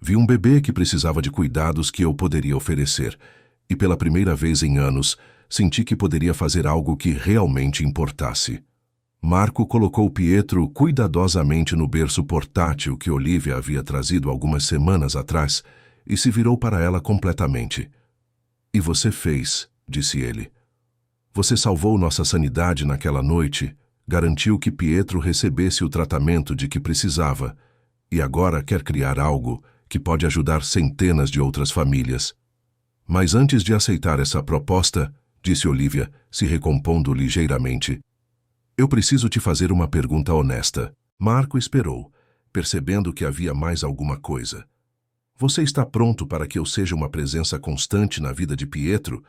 Vi um bebê que precisava de cuidados que eu poderia oferecer. E pela primeira vez em anos, senti que poderia fazer algo que realmente importasse." Marco colocou Pietro cuidadosamente no berço portátil que Olivia havia trazido algumas semanas atrás e se virou para ela completamente. "E você fez", disse ele. "Você salvou nossa sanidade naquela noite, garantiu que Pietro recebesse o tratamento de que precisava, e agora quer criar algo que pode ajudar centenas de outras famílias." "Mas antes de aceitar essa proposta", disse Olivia, se recompondo ligeiramente, "eu preciso te fazer uma pergunta honesta." Marco esperou, percebendo que havia mais alguma coisa. "Você está pronto para que eu seja uma presença constante na vida de Pietro?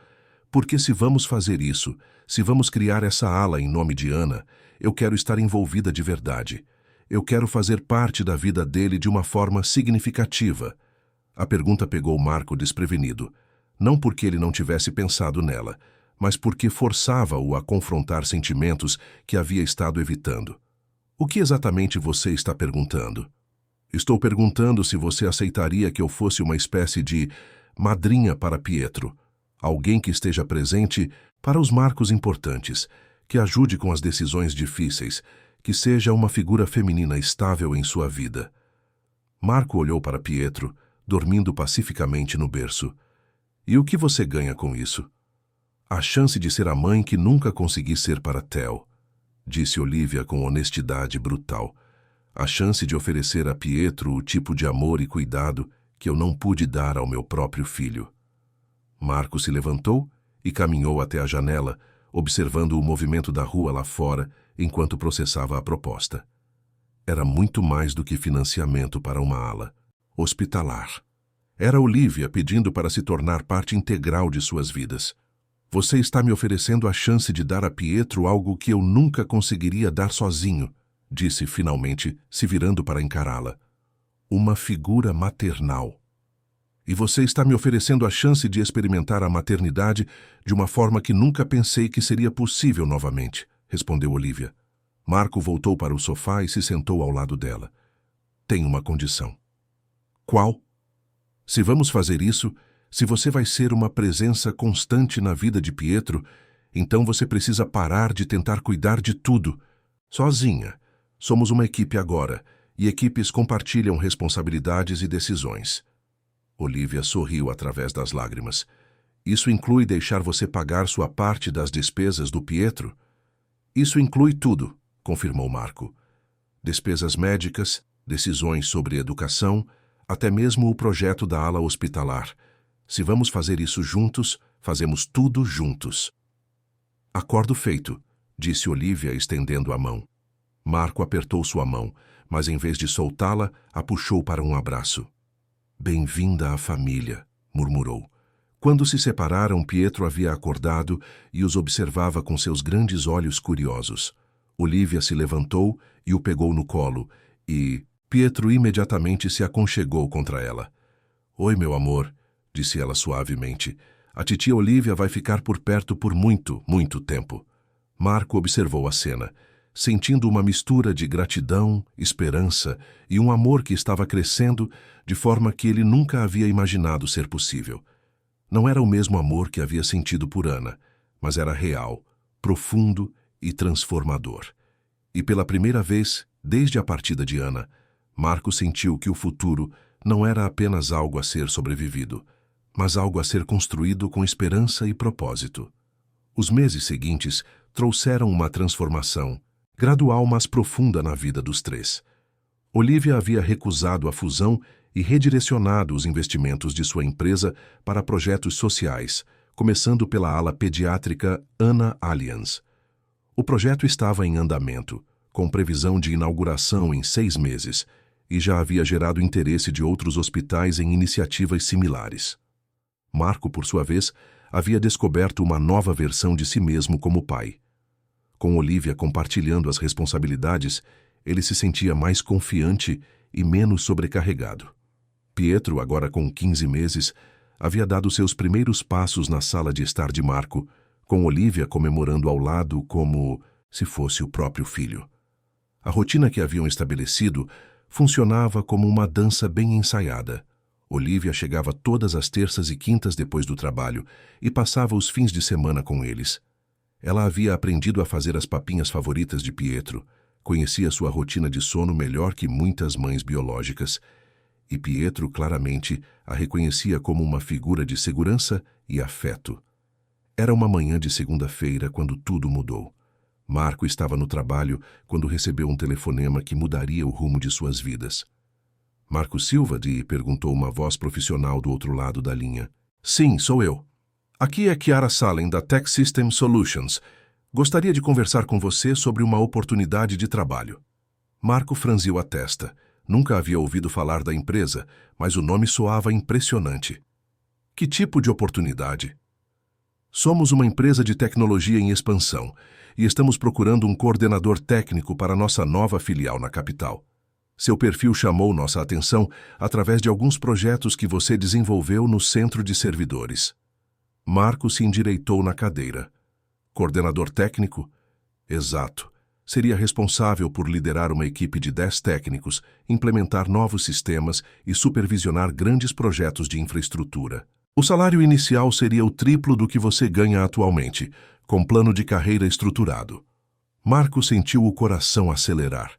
Porque se vamos fazer isso, se vamos criar essa ala em nome de Ana, eu quero estar envolvida de verdade. Eu quero fazer parte da vida dele de uma forma significativa." A pergunta pegou Marco desprevenido, não porque ele não tivesse pensado nela, mas porque forçava-o a confrontar sentimentos que havia estado evitando. "O que exatamente você está perguntando?" "Estou perguntando se você aceitaria que eu fosse uma espécie de madrinha para Pietro, alguém que esteja presente para os marcos importantes, que ajude com as decisões difíceis, que seja uma figura feminina estável em sua vida." Marco olhou para Pietro, dormindo pacificamente no berço. "E o que você ganha com isso?" "A chance de ser a mãe que nunca consegui ser para Theo", disse Olivia com honestidade brutal. "A chance de oferecer a Pietro o tipo de amor e cuidado que eu não pude dar ao meu próprio filho." Marco se levantou e caminhou até a janela, observando o movimento da rua lá fora enquanto processava a proposta. Era muito mais do que financiamento para uma ala hospitalar. Era Olivia pedindo para se tornar parte integral de suas vidas. "Você está me oferecendo a chance de dar a Pietro algo que eu nunca conseguiria dar sozinho", disse finalmente, se virando para encará-la. "Uma figura maternal. E você está me oferecendo a chance de experimentar a maternidade de uma forma que nunca pensei que seria possível novamente", respondeu Olivia. Marco voltou para o sofá e se sentou ao lado dela. "Tem uma condição." "Qual?" "Se vamos fazer isso, se você vai ser uma presença constante na vida de Pietro, então você precisa parar de tentar cuidar de tudo, sozinha. Somos uma equipe agora, e equipes compartilham responsabilidades e decisões." Olivia sorriu através das lágrimas. "Isso inclui deixar você pagar sua parte das despesas do Pietro?" "Isso inclui tudo", confirmou Marco. "Despesas médicas, decisões sobre educação, até mesmo o projeto da ala hospitalar. Se vamos fazer isso juntos, fazemos tudo juntos." Acordo feito, disse Olivia, estendendo a mão. Marco apertou sua mão, mas em vez de soltá-la, a puxou para um abraço. Bem-vinda à família, murmurou. Quando se separaram, Pietro havia acordado e os observava com seus grandes olhos curiosos. Olivia se levantou e o pegou no colo, e Pietro imediatamente se aconchegou contra ela. Oi, meu amor, disse ela suavemente. A titia Olivia vai ficar por perto por muito, muito tempo. Marco observou a cena, sentindo uma mistura de gratidão, esperança e um amor que estava crescendo de forma que ele nunca havia imaginado ser possível. Não era o mesmo amor que havia sentido por Ana, mas era real, profundo e transformador. E pela primeira vez, desde a partida de Ana, Marco sentiu que o futuro não era apenas algo a ser sobrevivido, mas algo a ser construído com esperança e propósito. Os meses seguintes trouxeram uma transformação, gradual mas profunda na vida dos três. Olivia havia recusado a fusão e redirecionado os investimentos de sua empresa para projetos sociais, começando pela ala pediátrica Ana Allianz. O projeto estava em andamento, com previsão de inauguração em 6 meses, e já havia gerado interesse de outros hospitais em iniciativas similares. Marco, por sua vez, havia descoberto uma nova versão de si mesmo como pai. Com Olivia compartilhando as responsabilidades, ele se sentia mais confiante e menos sobrecarregado. Pietro, agora com 15 meses, havia dado seus primeiros passos na sala de estar de Marco, com Olivia comemorando ao lado como se fosse o próprio filho. A rotina que haviam estabelecido funcionava como uma dança bem ensaiada. Olivia chegava todas as terças e quintas depois do trabalho e passava os fins de semana com eles. Ela havia aprendido a fazer as papinhas favoritas de Pietro, conhecia sua rotina de sono melhor que muitas mães biológicas, e Pietro claramente a reconhecia como uma figura de segurança e afeto. Era uma manhã de segunda-feira quando tudo mudou. Marco estava no trabalho quando recebeu um telefonema que mudaria o rumo de suas vidas. Marco Silva, perguntou uma voz profissional do outro lado da linha. Sim, sou eu. Aqui é Chiara Salem, da Tech System Solutions. Gostaria de conversar com você sobre uma oportunidade de trabalho. Marco franziu a testa. Nunca havia ouvido falar da empresa, mas o nome soava impressionante. Que tipo de oportunidade? Somos uma empresa de tecnologia em expansão e estamos procurando um coordenador técnico para nossa nova filial na capital. Seu perfil chamou nossa atenção através de alguns projetos que você desenvolveu no centro de servidores. Marco se endireitou na cadeira. Coordenador técnico? Exato. Seria responsável por liderar uma equipe de 10 técnicos, implementar novos sistemas e supervisionar grandes projetos de infraestrutura. O salário inicial seria o triplo do que você ganha atualmente, com plano de carreira estruturado. Marco sentiu o coração acelerar.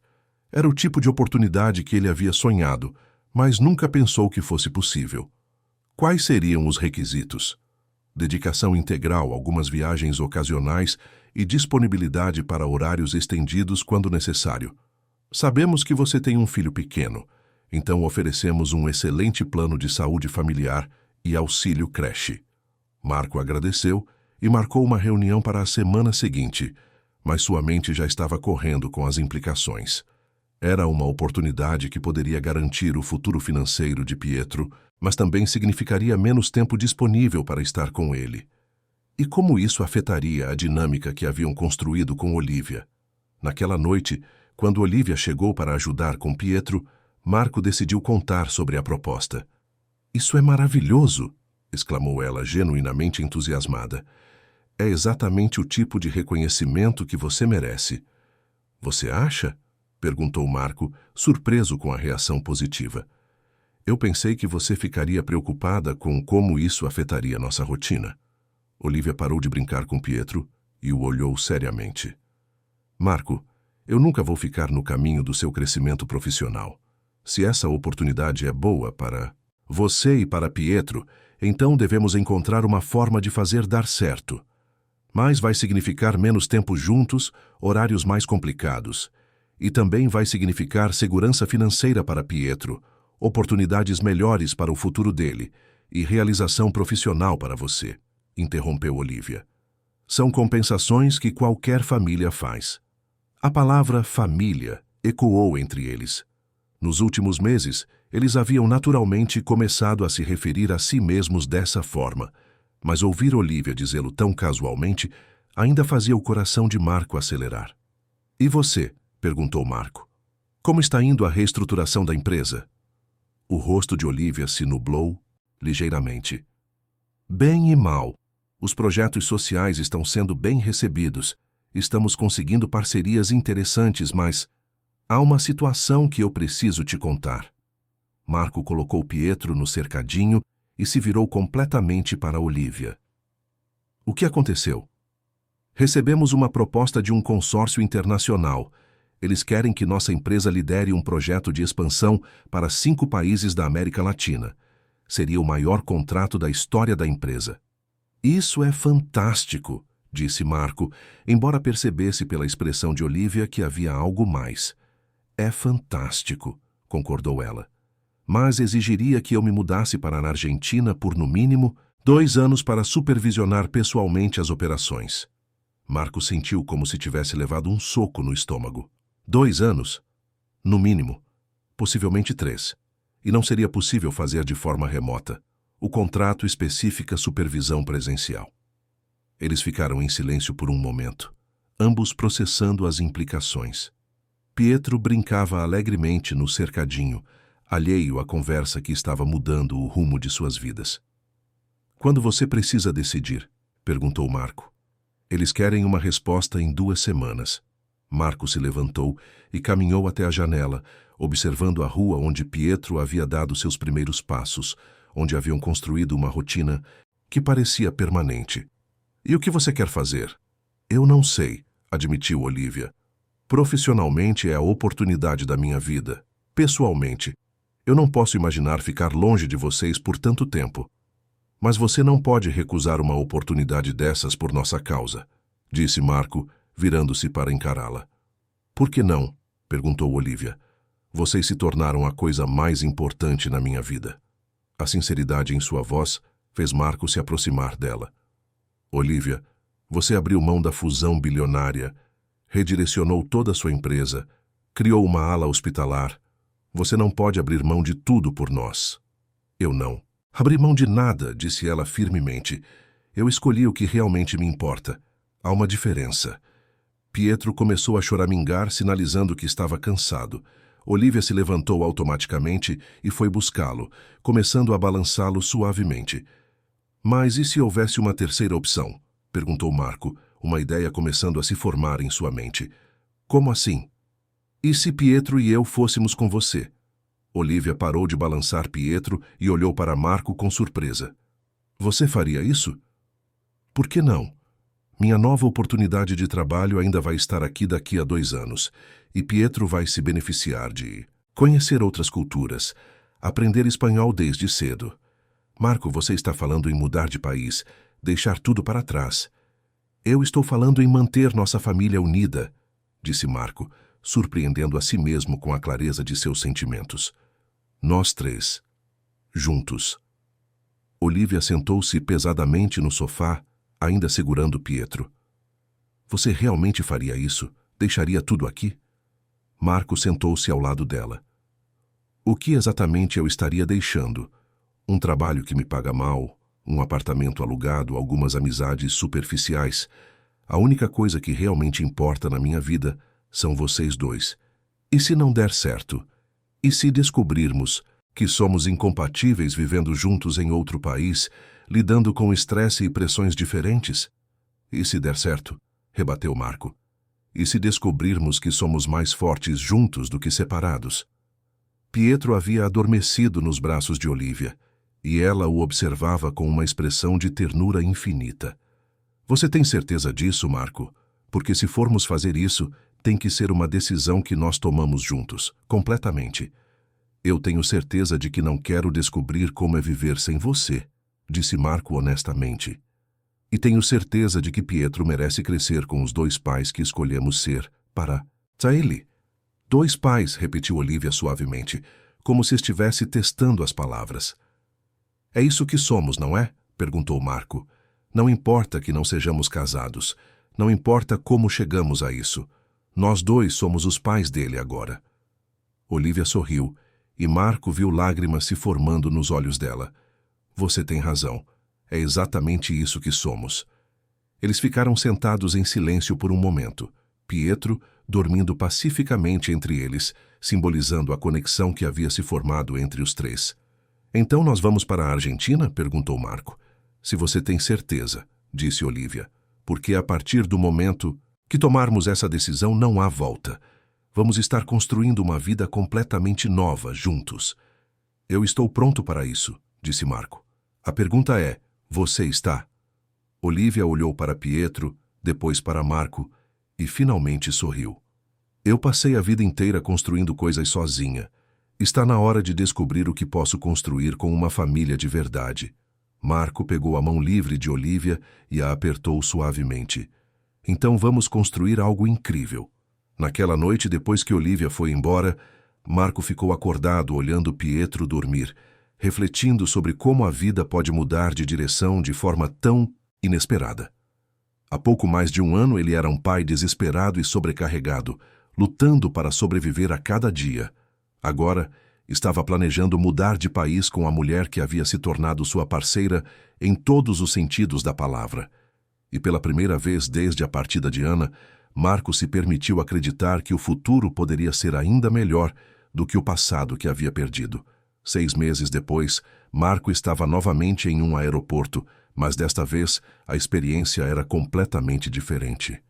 Era o tipo de oportunidade que ele havia sonhado, mas nunca pensou que fosse possível. Quais seriam os requisitos? Dedicação integral, algumas viagens ocasionais e disponibilidade para horários estendidos quando necessário. Sabemos que você tem um filho pequeno, então oferecemos um excelente plano de saúde familiar e auxílio creche. Marco agradeceu e marcou uma reunião para a semana seguinte, mas sua mente já estava correndo com as implicações. Era uma oportunidade que poderia garantir o futuro financeiro de Pietro, mas também significaria menos tempo disponível para estar com ele. E como isso afetaria a dinâmica que haviam construído com Olivia? Naquela noite, quando Olivia chegou para ajudar com Pietro, Marco decidiu contar sobre a proposta. Isso é maravilhoso! Exclamou ela, genuinamente entusiasmada. É exatamente o tipo de reconhecimento que você merece. Você acha? Perguntou Marco, surpreso com a reação positiva. Eu pensei que você ficaria preocupada com como isso afetaria nossa rotina. Olivia parou de brincar com Pietro e o olhou seriamente. Marco, eu nunca vou ficar no caminho do seu crescimento profissional. Se essa oportunidade é boa para você e para Pietro, então devemos encontrar uma forma de fazer dar certo. Mas vai significar menos tempo juntos, horários mais complicados. E também vai significar segurança financeira para Pietro, oportunidades melhores para o futuro dele e realização profissional para você, interrompeu Olivia. São compensações que qualquer família faz. A palavra família ecoou entre eles. Nos últimos meses, eles haviam naturalmente começado a se referir a si mesmos dessa forma, mas ouvir Olivia dizê-lo tão casualmente ainda fazia o coração de Marco acelerar. E você? Perguntou Marco. Como está indo a reestruturação da empresa? O rosto de Olivia se nublou ligeiramente. Bem e mal. Os projetos sociais estão sendo bem recebidos. Estamos conseguindo parcerias interessantes, mas há uma situação que eu preciso te contar. Marco colocou Pietro no cercadinho e se virou completamente para Olivia. O que aconteceu? Recebemos uma proposta de um consórcio internacional. Eles querem que nossa empresa lidere um projeto de expansão para 5 países da América Latina. Seria o maior contrato da história da empresa. Isso é fantástico, disse Marco, embora percebesse pela expressão de Olivia que havia algo mais. É fantástico, concordou ela. Mas exigiria que eu me mudasse para a Argentina por, no mínimo, 2 anos para supervisionar pessoalmente as operações. Marco sentiu como se tivesse levado um soco no estômago. 2 anos? No mínimo. Possivelmente 3. E não seria possível fazer de forma remota. O contrato especifica supervisão presencial. Eles ficaram em silêncio por um momento, ambos processando as implicações. Pietro brincava alegremente no cercadinho, alheio à conversa que estava mudando o rumo de suas vidas. Quando você precisa decidir? Perguntou Marco. Eles querem uma resposta em 2 semanas. Marco se levantou e caminhou até a janela, observando a rua onde Pietro havia dado seus primeiros passos, onde haviam construído uma rotina que parecia permanente. E o que você quer fazer? Eu não sei, admitiu Olivia. Profissionalmente é a oportunidade da minha vida. Pessoalmente, eu não posso imaginar ficar longe de vocês por tanto tempo. Mas você não pode recusar uma oportunidade dessas por nossa causa, disse Marco, virando-se para encará-la. Por que não? Perguntou Olivia. Vocês se tornaram a coisa mais importante na minha vida. A sinceridade em sua voz fez Marco se aproximar dela. Olivia, você abriu mão da fusão bilionária, redirecionou toda a sua empresa, criou uma ala hospitalar. Você não pode abrir mão de tudo por nós. Eu não. Abri mão de nada, disse ela firmemente. Eu escolhi o que realmente me importa. Há uma diferença. Pietro começou a choramingar, sinalizando que estava cansado. Olivia se levantou automaticamente e foi buscá-lo, começando a balançá-lo suavemente. Mas e se houvesse uma terceira opção? Perguntou Marco, uma ideia começando a se formar em sua mente. Como assim? E se Pietro e eu fôssemos com você? Olivia parou de balançar Pietro e olhou para Marco com surpresa. Você faria isso? Por que não? Minha nova oportunidade de trabalho ainda vai estar aqui daqui a 2 anos, e Pietro vai se beneficiar de conhecer outras culturas, aprender espanhol desde cedo. Marco, você está falando em mudar de país, deixar tudo para trás. Eu estou falando em manter nossa família unida, disse Marco, surpreendendo a si mesmo com a clareza de seus sentimentos. Nós 3. Juntos. Olivia sentou-se pesadamente no sofá, ainda segurando Pietro. Você realmente faria isso? Deixaria tudo aqui? Marco sentou-se ao lado dela. O que exatamente eu estaria deixando? Um trabalho que me paga mal, um apartamento alugado, algumas amizades superficiais. A única coisa que realmente importa na minha vida são vocês 2. E se não der certo? E se descobrirmos que somos incompatíveis vivendo juntos em outro país, lidando com estresse e pressões diferentes? E se der certo? Rebateu Marco. E se descobrirmos que somos mais fortes juntos do que separados? Pietro havia adormecido nos braços de Olivia, e ela o observava com uma expressão de ternura infinita. Você tem certeza disso, Marco? Porque se formos fazer isso, tem que ser uma decisão que nós tomamos juntos, completamente. Eu tenho certeza de que não quero descobrir como é viver sem você, disse Marco honestamente. E tenho certeza de que Pietro merece crescer com os 2 pais que escolhemos ser para ele. 2 pais, repetiu Olivia suavemente, como se estivesse testando as palavras. É isso que somos, não é? Perguntou Marco. Não importa que não sejamos casados. Não importa como chegamos a isso. Nós dois somos os pais dele agora. Olivia sorriu, e Marco viu lágrimas se formando nos olhos dela. Você tem razão. É exatamente isso que somos. Eles ficaram sentados em silêncio por um momento. Pietro dormindo pacificamente entre eles, simbolizando a conexão que havia se formado entre os três. Então nós vamos para a Argentina? Perguntou Marco. Se você tem certeza, disse Olivia, porque a partir do momento que tomarmos essa decisão não há volta. Vamos estar construindo uma vida completamente nova juntos. Eu estou pronto para isso, disse Marco. A pergunta é, você está? Olivia olhou para Pietro, depois para Marco, e finalmente sorriu. Eu passei a vida inteira construindo coisas sozinha. Está na hora de descobrir o que posso construir com uma família de verdade. Marco pegou a mão livre de Olivia e a apertou suavemente. Então vamos construir algo incrível. Naquela noite, depois que Olivia foi embora, Marco ficou acordado olhando Pietro dormir, refletindo sobre como a vida pode mudar de direção de forma tão inesperada. Há pouco mais de um ano ele era um pai desesperado e sobrecarregado, lutando para sobreviver a cada dia. Agora, estava planejando mudar de país com a mulher que havia se tornado sua parceira em todos os sentidos da palavra. E pela primeira vez desde a partida de Ana, Marco se permitiu acreditar que o futuro poderia ser ainda melhor do que o passado que havia perdido. 6 meses depois, Marco estava novamente em um aeroporto, mas desta vez a experiência era completamente diferente.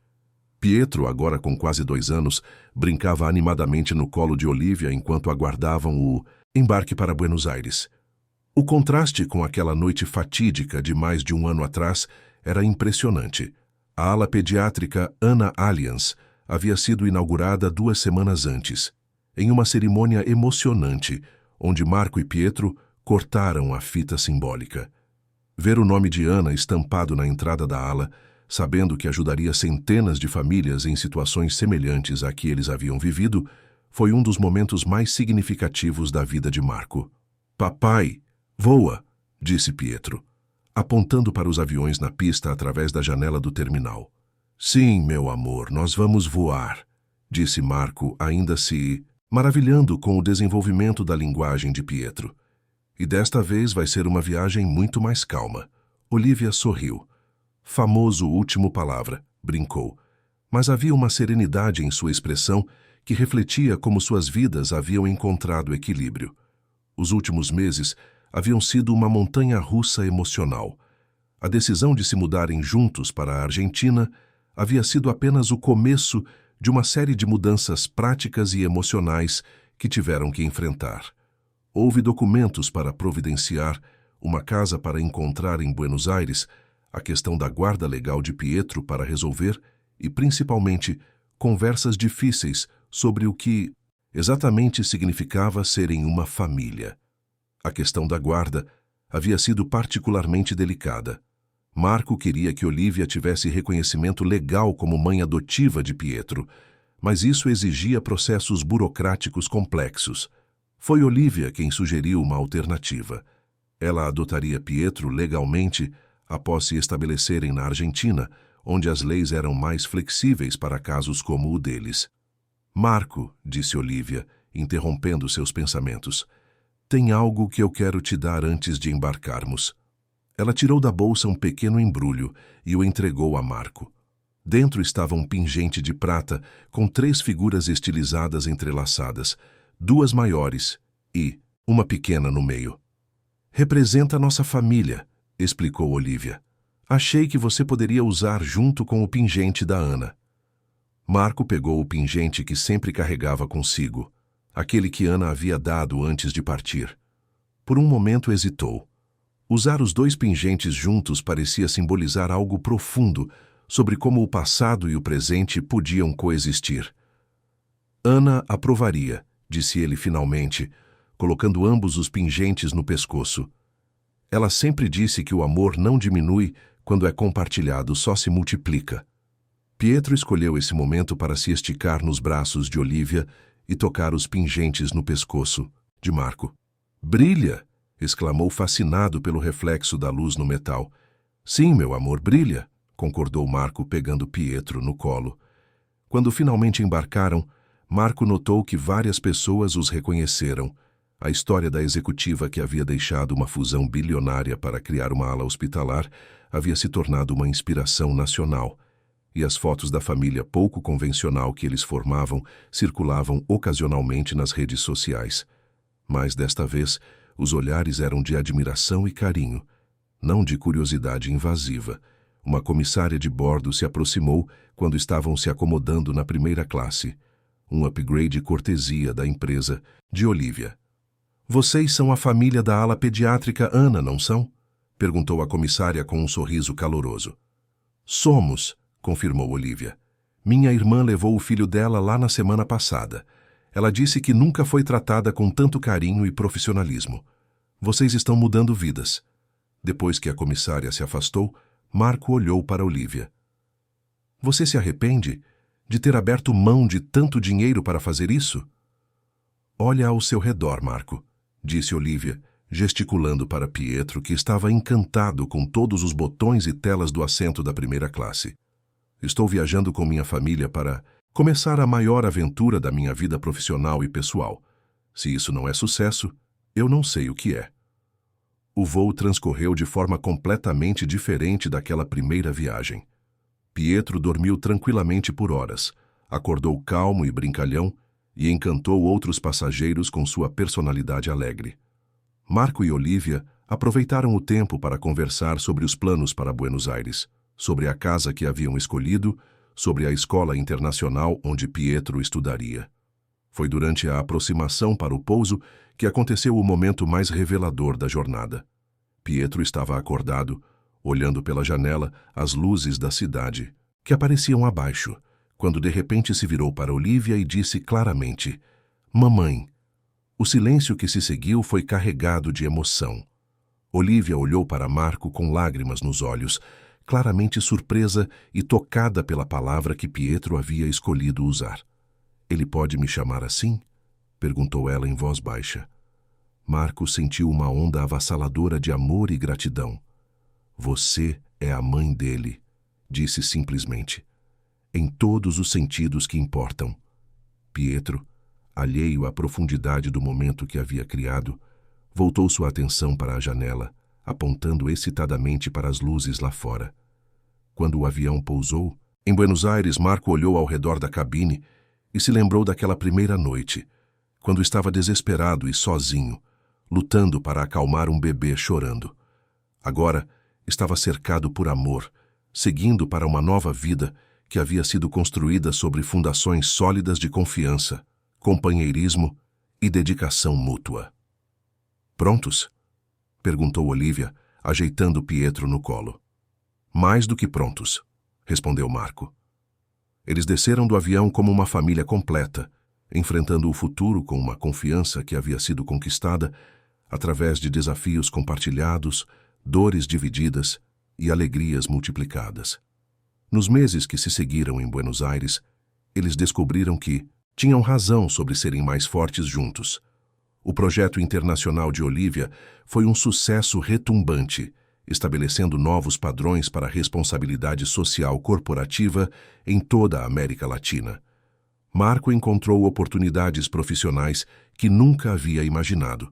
Pietro, agora com quase 2 anos, brincava animadamente no colo de Olivia enquanto aguardavam o embarque para Buenos Aires. O contraste com aquela noite fatídica de mais de um ano atrás era impressionante. A ala pediátrica Ana Allianz havia sido inaugurada 2 semanas antes, em uma cerimônia emocionante, onde Marco e Pietro cortaram a fita simbólica. Ver o nome de Ana estampado na entrada da ala, sabendo que ajudaria centenas de famílias em situações semelhantes à que eles haviam vivido, foi um dos momentos mais significativos da vida de Marco. Papai, voa, disse Pietro, apontando para os aviões na pista através da janela do terminal. Sim, meu amor, nós vamos voar, disse Marco, ainda se maravilhando com o desenvolvimento da linguagem de Pietro. E desta vez vai ser uma viagem muito mais calma. Olivia sorriu. Famoso último palavra, brincou. Mas havia uma serenidade em sua expressão que refletia como suas vidas haviam encontrado equilíbrio. Os últimos meses haviam sido uma montanha-russa emocional. A decisão de se mudarem juntos para a Argentina havia sido apenas o começo de uma série de mudanças práticas e emocionais que tiveram que enfrentar. Houve documentos para providenciar, uma casa para encontrar em Buenos Aires, a questão da guarda legal de Pietro para resolver e, principalmente, conversas difíceis sobre o que exatamente significava serem uma família. A questão da guarda havia sido particularmente delicada. Marco queria que Olivia tivesse reconhecimento legal como mãe adotiva de Pietro, mas isso exigia processos burocráticos complexos. Foi Olivia quem sugeriu uma alternativa. Ela adotaria Pietro legalmente após se estabelecerem na Argentina, onde as leis eram mais flexíveis para casos como o deles. Marco, disse Olivia, interrompendo seus pensamentos, tem algo que eu quero te dar antes de embarcarmos. Ela tirou da bolsa um pequeno embrulho e o entregou a Marco. Dentro estava um pingente de prata com 3 figuras estilizadas entrelaçadas, 2 maiores e uma pequena no meio. Representa nossa família, explicou Olivia. Achei que você poderia usar junto com o pingente da Ana. Marco pegou o pingente que sempre carregava consigo, aquele que Ana havia dado antes de partir. Por um momento hesitou. Usar os 2 pingentes juntos parecia simbolizar algo profundo sobre como o passado e o presente podiam coexistir. Ana aprovaria, disse ele finalmente, colocando ambos os pingentes no pescoço. Ela sempre disse que o amor não diminui quando é compartilhado, só se multiplica. Pietro escolheu esse momento para se esticar nos braços de Olivia e tocar os pingentes no pescoço de Marco. Brilha! Exclamou fascinado pelo reflexo da luz no metal. Sim, meu amor, brilha, concordou Marco, pegando Pietro no colo. Quando finalmente embarcaram, Marco notou que várias pessoas os reconheceram. A história da executiva que havia deixado uma fusão bilionária para criar uma ala hospitalar havia se tornado uma inspiração nacional, e as fotos da família pouco convencional que eles formavam circulavam ocasionalmente nas redes sociais. Mas desta vez, os olhares eram de admiração e carinho, não de curiosidade invasiva. Uma comissária de bordo se aproximou quando estavam se acomodando na primeira classe. Um upgrade cortesia da empresa, de Olivia. Vocês são a família da ala pediátrica Ana, não são? Perguntou a comissária com um sorriso caloroso. Somos, confirmou Olivia. Minha irmã levou o filho dela lá na semana passada. Ela disse que nunca foi tratada com tanto carinho e profissionalismo. Vocês estão mudando vidas. Depois que a comissária se afastou, Marco olhou para Olivia. Você se arrepende de ter aberto mão de tanto dinheiro para fazer isso? Olha ao seu redor, Marco, disse Olivia, gesticulando para Pietro, que estava encantado com todos os botões e telas do assento da primeira classe. Estou viajando com minha família para começar a maior aventura da minha vida profissional e pessoal. Se isso não é sucesso, eu não sei o que é. O voo transcorreu de forma completamente diferente daquela primeira viagem. Pietro dormiu tranquilamente por horas, acordou calmo e brincalhão e encantou outros passageiros com sua personalidade alegre. Marco e Olivia aproveitaram o tempo para conversar sobre os planos para Buenos Aires, sobre a casa que haviam escolhido, sobre a escola internacional onde Pietro estudaria. Foi durante a aproximação para o pouso que aconteceu o momento mais revelador da jornada. Pietro estava acordado, olhando pela janela as luzes da cidade, que apareciam abaixo, quando de repente se virou para Olivia e disse claramente: Mamãe. O silêncio que se seguiu foi carregado de emoção. Olivia olhou para Marco com lágrimas nos olhos, claramente surpresa e tocada pela palavra que Pietro havia escolhido usar. Ele pode me chamar assim? Perguntou ela em voz baixa. Marco sentiu uma onda avassaladora de amor e gratidão. Você é a mãe dele, disse simplesmente. Em todos os sentidos que importam. Pietro, alheio à profundidade do momento que havia criado, voltou sua atenção para a janela, apontando excitadamente para as luzes lá fora. Quando o avião pousou, em Buenos Aires, Marco olhou ao redor da cabine e se lembrou daquela primeira noite, quando estava desesperado e sozinho, lutando para acalmar um bebê chorando. Agora, estava cercado por amor, seguindo para uma nova vida que havia sido construída sobre fundações sólidas de confiança, companheirismo e dedicação mútua. Prontos? Perguntou Olivia, ajeitando Pietro no colo. Mais do que prontos, respondeu Marco. Eles desceram do avião como uma família completa, enfrentando o futuro com uma confiança que havia sido conquistada através de desafios compartilhados, dores divididas e alegrias multiplicadas. Nos meses que se seguiram em Buenos Aires, eles descobriram que tinham razão sobre serem mais fortes juntos. O projeto internacional de Olivia foi um sucesso retumbante, estabelecendo novos padrões para a responsabilidade social corporativa em toda a América Latina. Marco encontrou oportunidades profissionais que nunca havia imaginado,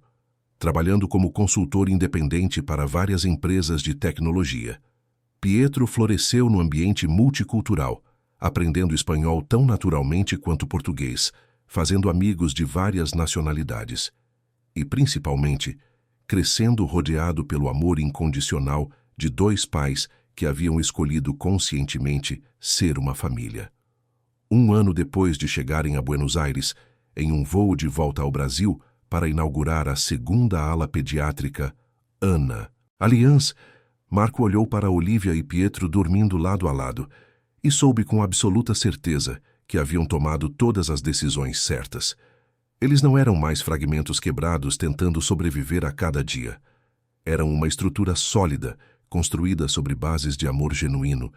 trabalhando como consultor independente para várias empresas de tecnologia. Pietro floresceu no ambiente multicultural, aprendendo espanhol tão naturalmente quanto português, fazendo amigos de várias nacionalidades. E, principalmente, crescendo rodeado pelo amor incondicional de dois pais que haviam escolhido conscientemente ser uma família. Um ano depois de chegarem a Buenos Aires, em um voo de volta ao Brasil para inaugurar a segunda ala pediátrica, Ana. Aliás, Marco olhou para Olivia e Pietro dormindo lado a lado e soube com absoluta certeza que haviam tomado todas as decisões certas. Eles não eram mais fragmentos quebrados tentando sobreviver a cada dia. Eram uma estrutura sólida, construída sobre bases de amor genuíno,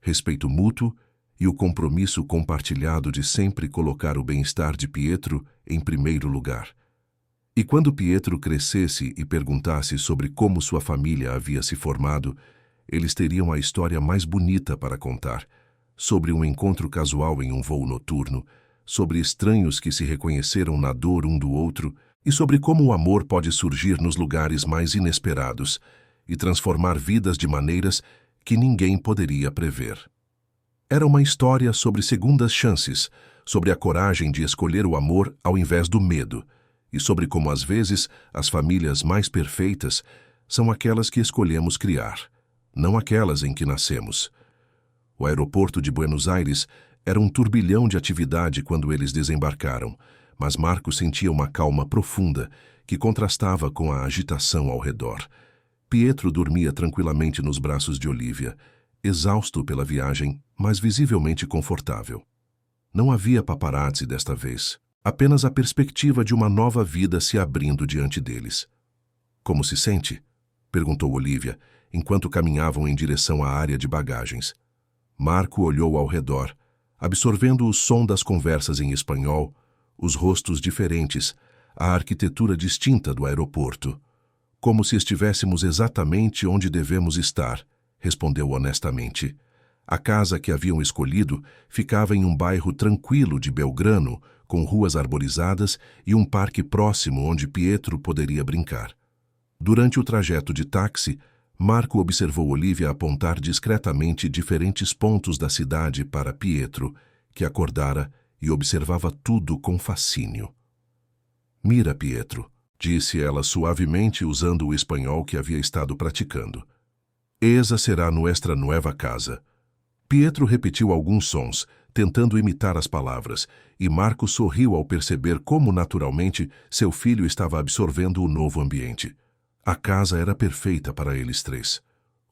respeito mútuo e o compromisso compartilhado de sempre colocar o bem-estar de Pietro em primeiro lugar. E quando Pietro crescesse e perguntasse sobre como sua família havia se formado, Eles teriam a história mais bonita para contar, sobre um encontro casual em um voo noturno, sobre estranhos que se reconheceram na dor um do outro e sobre como o amor pode surgir nos lugares mais inesperados e transformar vidas de maneiras que ninguém poderia prever. Era uma história sobre segundas chances, sobre a coragem de escolher o amor ao invés do medo, e sobre como às vezes as famílias mais perfeitas são aquelas que escolhemos criar, não aquelas em que nascemos. O aeroporto de Buenos Aires era um turbilhão de atividade quando eles desembarcaram, mas Marco sentia uma calma profunda que contrastava com a agitação ao redor. Pietro dormia tranquilamente nos braços de Olivia, exausto pela viagem, mas visivelmente confortável. Não havia paparazzi desta vez, apenas a perspectiva de uma nova vida se abrindo diante deles. "Como se sente?" perguntou Olivia, enquanto caminhavam em direção à área de bagagens. Marco olhou ao redor, absorvendo o som das conversas em espanhol, os rostos diferentes, a arquitetura distinta do aeroporto. "Como se estivéssemos exatamente onde devemos estar", respondeu honestamente. A casa que haviam escolhido ficava em um bairro tranquilo de Belgrano, com ruas arborizadas e um parque próximo onde Pietro poderia brincar. Durante o trajeto de táxi, Marco observou Olivia apontar discretamente diferentes pontos da cidade para Pietro, que acordara e observava tudo com fascínio. "Mira, Pietro", disse ela suavemente usando o espanhol que havia estado praticando. "Esa será nuestra nueva casa." Pietro repetiu alguns sons, tentando imitar as palavras, e Marco sorriu ao perceber como naturalmente seu filho estava absorvendo o novo ambiente. A casa era perfeita para eles três.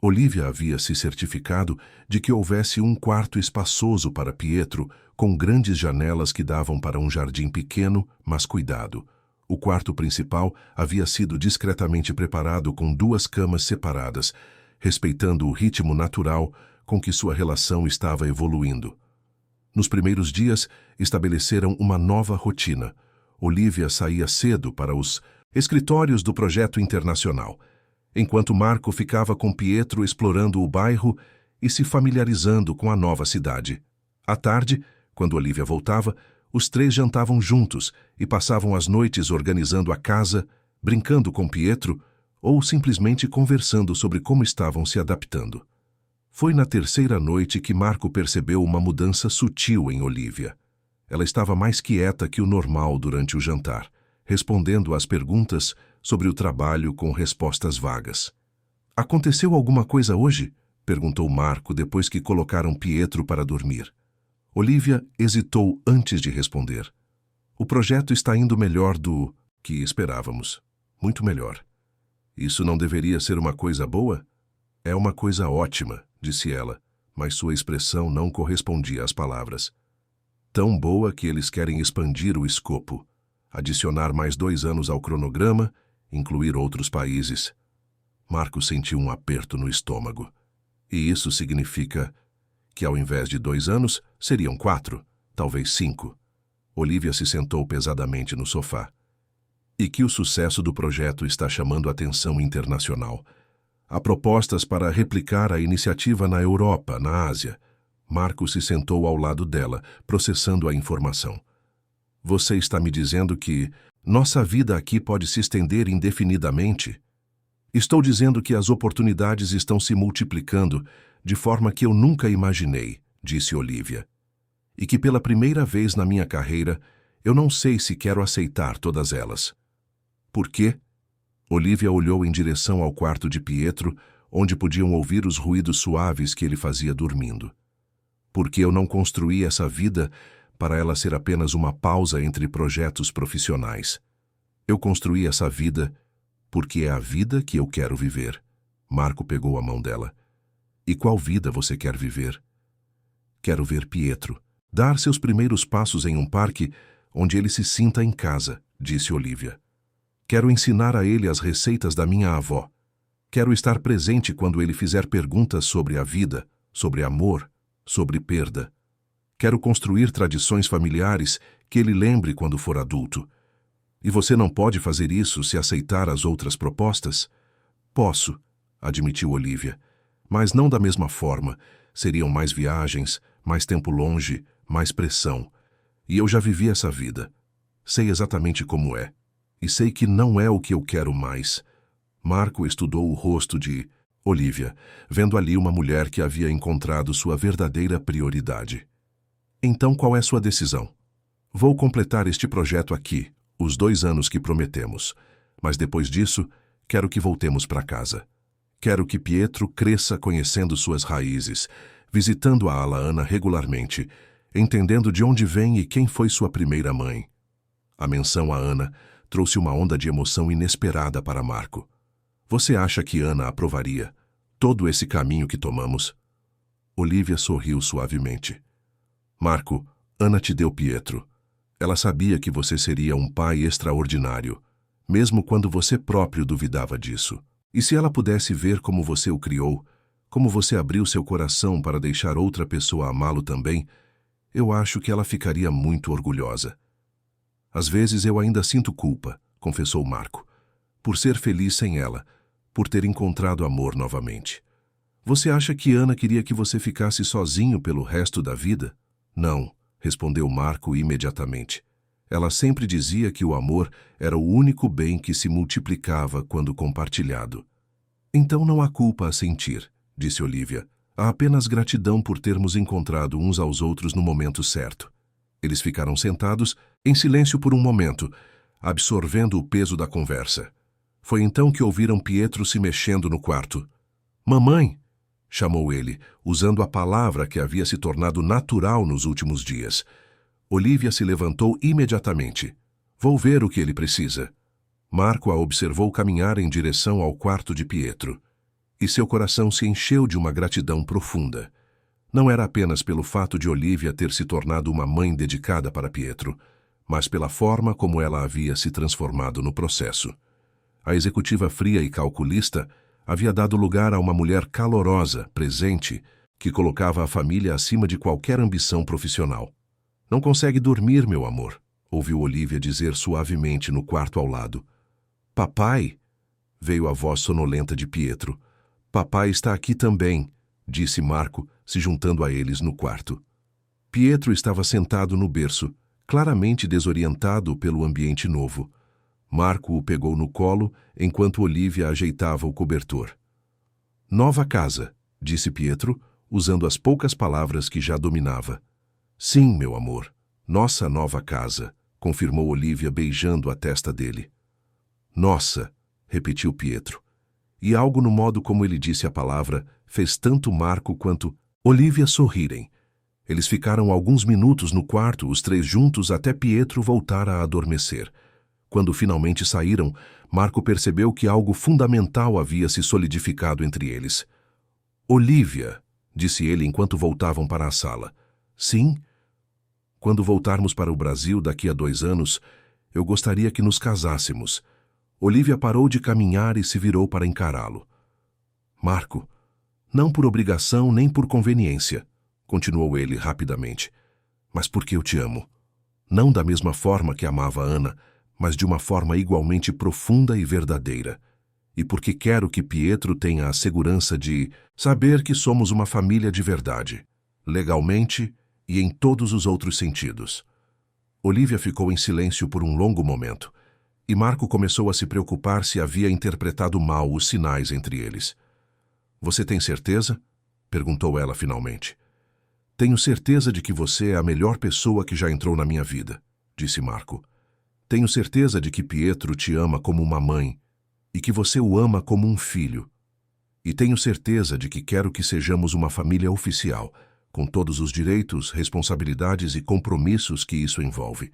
Olivia havia se certificado de que houvesse um quarto espaçoso para Pietro, com grandes janelas que davam para um jardim pequeno, mas cuidado. O quarto principal havia sido discretamente preparado com 2 camas separadas, respeitando o ritmo natural com que sua relação estava evoluindo. Nos primeiros dias, estabeleceram uma nova rotina. Olivia saía cedo para os escritórios do projeto internacional, enquanto Marco ficava com Pietro explorando o bairro e se familiarizando com a nova cidade. À tarde, quando Olivia voltava, os 3 jantavam juntos e passavam as noites organizando a casa, brincando com Pietro ou simplesmente conversando sobre como estavam se adaptando. Foi na 3ª noite que Marco percebeu uma mudança sutil em Olivia. Ela estava mais quieta que o normal durante o jantar, respondendo às perguntas sobre o trabalho com respostas vagas. "Aconteceu alguma coisa hoje?" perguntou Marco depois que colocaram Pietro para dormir. Olivia hesitou antes de responder. "O projeto está indo melhor do que esperávamos. Muito melhor." "Isso não deveria ser uma coisa boa?" "É uma coisa ótima", disse ela, mas sua expressão não correspondia às palavras. "Tão boa que eles querem expandir o escopo, adicionar mais 2 anos ao cronograma, incluir outros países." Marco sentiu um aperto no estômago. "E isso significa que ao invés de 2 anos, seriam 4, talvez 5. Olivia se sentou pesadamente no sofá. "E que o sucesso do projeto está chamando atenção internacional. Há propostas para replicar a iniciativa na Europa, na Ásia." Marco se sentou ao lado dela, processando a informação. "Você está me dizendo que nossa vida aqui pode se estender indefinidamente?" "Estou dizendo que as oportunidades estão se multiplicando de forma que eu nunca imaginei", disse Olivia. "E que pela primeira vez na minha carreira, eu não sei se quero aceitar todas elas." "Por quê?" Olivia olhou em direção ao quarto de Pietro, onde podiam ouvir os ruídos suaves que ele fazia dormindo. "Porque eu não construí essa vida para ela ser apenas uma pausa entre projetos profissionais. Eu construí essa vida porque é a vida que eu quero viver." Marco pegou a mão dela. "E qual vida você quer viver?" "Quero ver Pietro dar seus primeiros passos em um parque onde ele se sinta em casa", disse Olivia. "Quero ensinar a ele as receitas da minha avó. Quero estar presente quando ele fizer perguntas sobre a vida, sobre amor, sobre perda. Quero construir tradições familiares que ele lembre quando for adulto. E você não pode fazer isso se aceitar as outras propostas?" "Posso", admitiu Olivia, Mas não da mesma forma. Seriam mais viagens, mais tempo longe, mais pressão. E eu já vivi essa vida. Sei exatamente como é. E sei que não é o que eu quero mais. Marco estudou o rosto de Olívia, vendo ali uma mulher que havia encontrado sua verdadeira prioridade. Então qual é sua decisão? Vou completar este projeto aqui, os 2 anos que prometemos. Mas depois disso, quero que voltemos para casa. Quero que Pietro cresça conhecendo suas raízes, visitando a Ana regularmente, entendendo de onde vem e quem foi sua primeira mãe. A menção a Ana trouxe uma onda de emoção inesperada para Marco. Você acha que Ana aprovaria todo esse caminho que tomamos? Olívia sorriu suavemente. Marco, Ana te deu Pietro. Ela sabia que você seria um pai extraordinário, mesmo quando você próprio duvidava disso. E se ela pudesse ver como você o criou, como você abriu seu coração para deixar outra pessoa amá-lo também, eu acho que ela ficaria muito orgulhosa. Às vezes eu ainda sinto culpa, confessou Marco, por ser feliz sem ela, por ter encontrado amor novamente. Você acha que Ana queria que você ficasse sozinho pelo resto da vida? Não, respondeu Marco imediatamente. Ela sempre dizia que o amor era o único bem que se multiplicava quando compartilhado. Então não há culpa a sentir, disse Olívia. Há apenas gratidão por termos encontrado uns aos outros no momento certo. Eles ficaram sentados, em silêncio por um momento, absorvendo o peso da conversa. Foi então que ouviram Pietro se mexendo no quarto. Mamãe! Chamou ele, usando a palavra que havia se tornado natural nos últimos dias. Olívia se levantou imediatamente. Vou ver o que ele precisa. Marco a observou caminhar em direção ao quarto de Pietro. E seu coração se encheu de uma gratidão profunda. Não era apenas pelo fato de Olívia ter se tornado uma mãe dedicada para Pietro, mas pela forma como ela havia se transformado no processo. A executiva fria e calculista havia dado lugar a uma mulher calorosa, presente, que colocava a família acima de qualquer ambição profissional. Não consegue dormir, meu amor, ouviu Olívia dizer suavemente no quarto ao lado. Papai, veio a voz sonolenta de Pietro. Papai está aqui também, disse Marco, se juntando a eles no quarto. Pietro estava sentado no berço, claramente desorientado pelo ambiente novo. Marco o pegou no colo enquanto Olívia ajeitava o cobertor. Nova casa, disse Pietro, usando as poucas palavras que já dominava. Sim, meu amor, nossa nova casa, confirmou Olívia beijando a testa dele. Nossa, repetiu Pietro. E algo no modo como ele disse a palavra fez tanto Marco quanto Olívia sorrirem. Eles ficaram alguns minutos no quarto, os 3 juntos, até Pietro voltar a adormecer. Quando finalmente saíram, Marco percebeu que algo fundamental havia se solidificado entre eles. Olívia, disse ele enquanto voltavam para a sala. Sim? Quando voltarmos para o Brasil daqui a 2 anos, eu gostaria que nos casássemos. Olívia parou de caminhar e se virou para encará-lo. Marco, não por obrigação nem por conveniência, continuou ele rapidamente, mas porque eu te amo. Não da mesma forma que amava Ana, mas de uma forma igualmente profunda e verdadeira. E porque quero que Pietro tenha a segurança de saber que somos uma família de verdade, legalmente e em todos os outros sentidos. Olívia ficou em silêncio por um longo momento, e Marco começou a se preocupar se havia interpretado mal os sinais entre eles. Você tem certeza? Perguntou ela finalmente. Tenho certeza de que você é a melhor pessoa que já entrou na minha vida, disse Marco. Tenho certeza de que Pietro te ama como uma mãe e que você o ama como um filho. E tenho certeza de que quero que sejamos uma família oficial, com todos os direitos, responsabilidades e compromissos que isso envolve.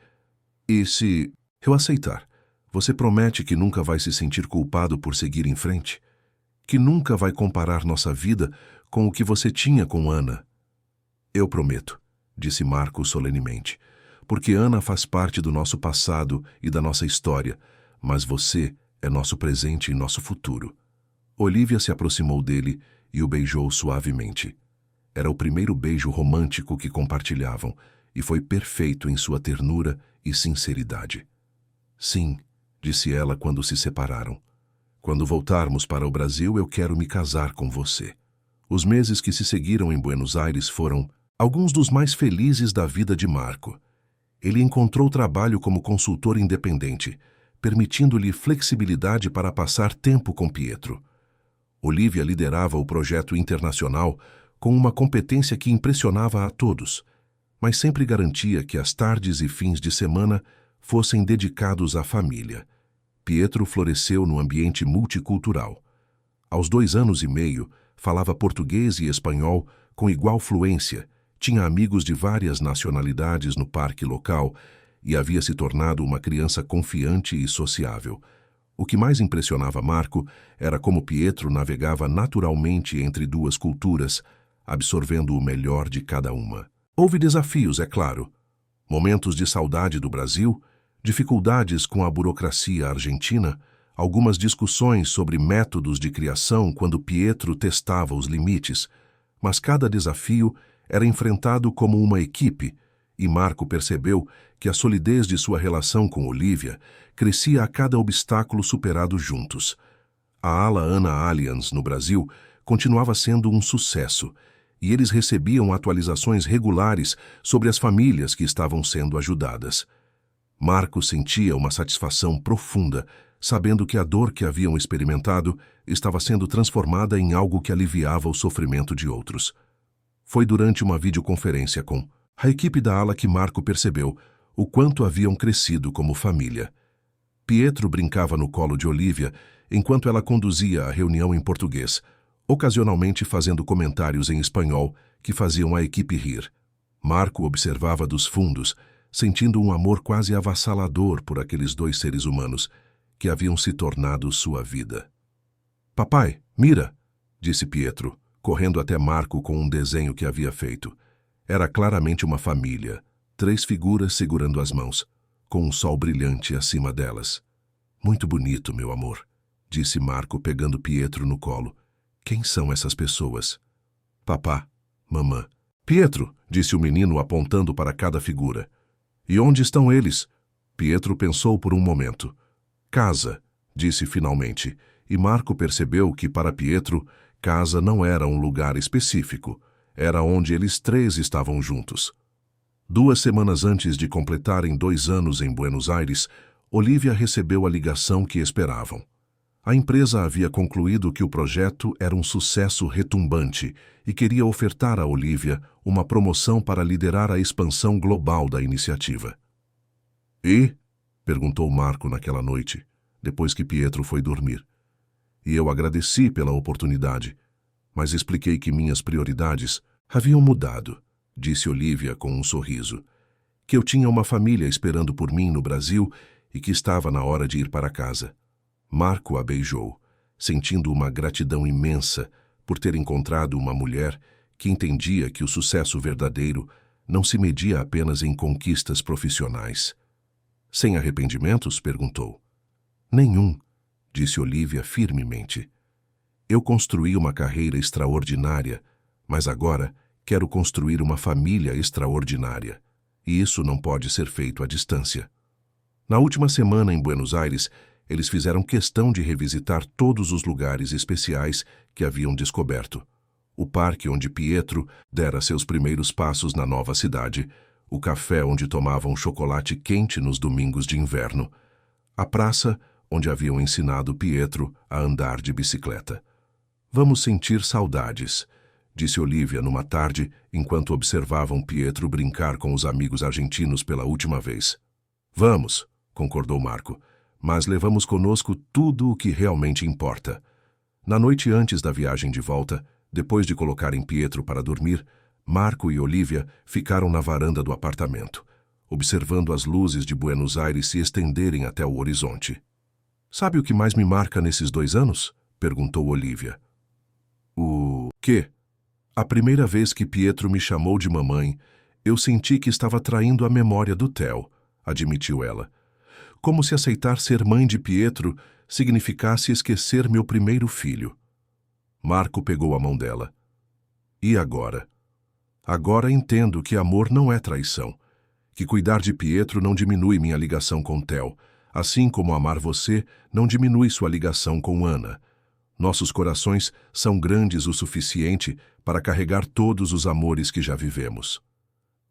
E se eu aceitar, você promete que nunca vai se sentir culpado por seguir em frente? Que nunca vai comparar nossa vida com o que você tinha com Ana? Eu prometo, disse Marco solenemente, porque Ana faz parte do nosso passado e da nossa história, mas você é nosso presente e nosso futuro. Olívia se aproximou dele e o beijou suavemente. Era o primeiro beijo romântico que compartilhavam e foi perfeito em sua ternura e sinceridade. Sim, disse ela quando se separaram. Quando voltarmos para o Brasil, eu quero me casar com você. Os meses que se seguiram em Buenos Aires foram alguns dos mais felizes da vida de Marco. Ele encontrou trabalho como consultor independente, permitindo-lhe flexibilidade para passar tempo com Pietro. Olivia liderava o projeto internacional com uma competência que impressionava a todos, mas sempre garantia que as tardes e fins de semana fossem dedicados à família. Pietro floresceu no ambiente multicultural. Aos 2 anos e meio, falava português e espanhol com igual fluência, tinha amigos de várias nacionalidades no parque local e havia se tornado uma criança confiante e sociável. O que mais impressionava Marco era como Pietro navegava naturalmente entre duas culturas, absorvendo o melhor de cada uma. Houve desafios, é claro. Momentos de saudade do Brasil, dificuldades com a burocracia argentina, algumas discussões sobre métodos de criação quando Pietro testava os limites, mas cada desafio era enfrentado como uma equipe, e Marco percebeu que a solidez de sua relação com Olivia crescia a cada obstáculo superado juntos. A ala Ana Allianz, no Brasil, continuava sendo um sucesso, e eles recebiam atualizações regulares sobre as famílias que estavam sendo ajudadas. Marco sentia uma satisfação profunda, sabendo que a dor que haviam experimentado estava sendo transformada em algo que aliviava o sofrimento de outros. Foi durante uma videoconferência com a equipe da ala que Marco percebeu o quanto haviam crescido como família. Pietro brincava no colo de Olivia enquanto ela conduzia a reunião em português, ocasionalmente fazendo comentários em espanhol que faziam a equipe rir. Marco observava dos fundos, sentindo um amor quase avassalador por aqueles 2 seres humanos que haviam se tornado sua vida. "Papai, mira", disse Pietro, correndo até Marco com um desenho que havia feito. Era claramente uma família, 3 figuras segurando as mãos, com um sol brilhante acima delas. "Muito bonito, meu amor", disse Marco pegando Pietro no colo. "Quem são essas pessoas?" "Papá, mamã." "Pietro", disse o menino apontando para cada figura. "E onde estão eles?" Pietro pensou por um momento. "Casa", disse finalmente, e Marco percebeu que para Pietro, casa não era um lugar específico, era onde eles 3 estavam juntos. 2 semanas antes de completarem 2 anos em Buenos Aires, Olivia recebeu a ligação que esperavam. A empresa havia concluído que o projeto era um sucesso retumbante e queria ofertar a Olivia uma promoção para liderar a expansão global da iniciativa. "E?", perguntou Marco naquela noite, depois que Pietro foi dormir. "E eu agradeci pela oportunidade, mas expliquei que minhas prioridades haviam mudado", disse Olivia com um sorriso. "Que eu tinha uma família esperando por mim no Brasil e que estava na hora de ir para casa." Marco a beijou, sentindo uma gratidão imensa por ter encontrado uma mulher que entendia que o sucesso verdadeiro não se media apenas em conquistas profissionais. "Sem arrependimentos?", perguntou. "Nenhum", disse Olivia firmemente. "Eu construí uma carreira extraordinária, mas agora quero construir uma família extraordinária, e isso não pode ser feito à distância." Na última semana em Buenos Aires, eles fizeram questão de revisitar todos os lugares especiais que haviam descoberto. O parque onde Pietro dera seus primeiros passos na nova cidade, o café onde tomavam chocolate quente nos domingos de inverno, a praça onde haviam ensinado Pietro a andar de bicicleta. "Vamos sentir saudades", disse Olivia numa tarde enquanto observavam Pietro brincar com os amigos argentinos pela última vez. "Vamos", concordou Marco, "mas levamos conosco tudo o que realmente importa." Na noite antes da viagem de volta, depois de colocarem Pietro para dormir, Marco e Olivia ficaram na varanda do apartamento, observando as luzes de Buenos Aires se estenderem até o horizonte. "Sabe o que mais me marca nesses 2 anos?", perguntou Olivia. "O quê?" "A primeira vez que Pietro me chamou de mamãe, eu senti que estava traindo a memória do Theo", admitiu ela. "Como se aceitar ser mãe de Pietro significasse esquecer meu primeiro filho." Marco pegou a mão dela. "E agora?" "Agora entendo que amor não é traição, que cuidar de Pietro não diminui minha ligação com Theo, assim como amar você não diminui sua ligação com Ana. Nossos corações são grandes o suficiente para carregar todos os amores que já vivemos.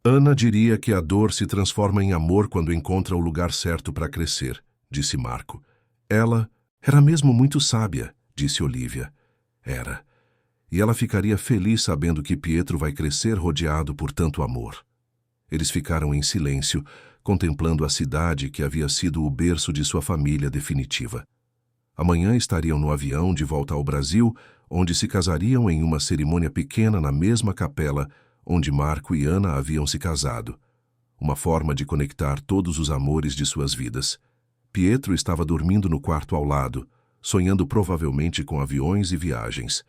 Ana diria que a dor se transforma em amor quando encontra o lugar certo para crescer, disse Marco. Ela era mesmo muito sábia, disse Olívia. Era. E ela ficaria feliz sabendo que Pietro vai crescer rodeado por tanto amor. Eles ficaram em silêncio, contemplando a cidade que havia sido o berço de sua família definitiva. Amanhã estariam no avião de volta ao Brasil, onde se casariam em uma cerimônia pequena na mesma capela onde Marco e Ana haviam se casado. Uma forma de conectar todos os amores de suas vidas. Pietro estava dormindo no quarto ao lado, sonhando provavelmente com aviões e viagens.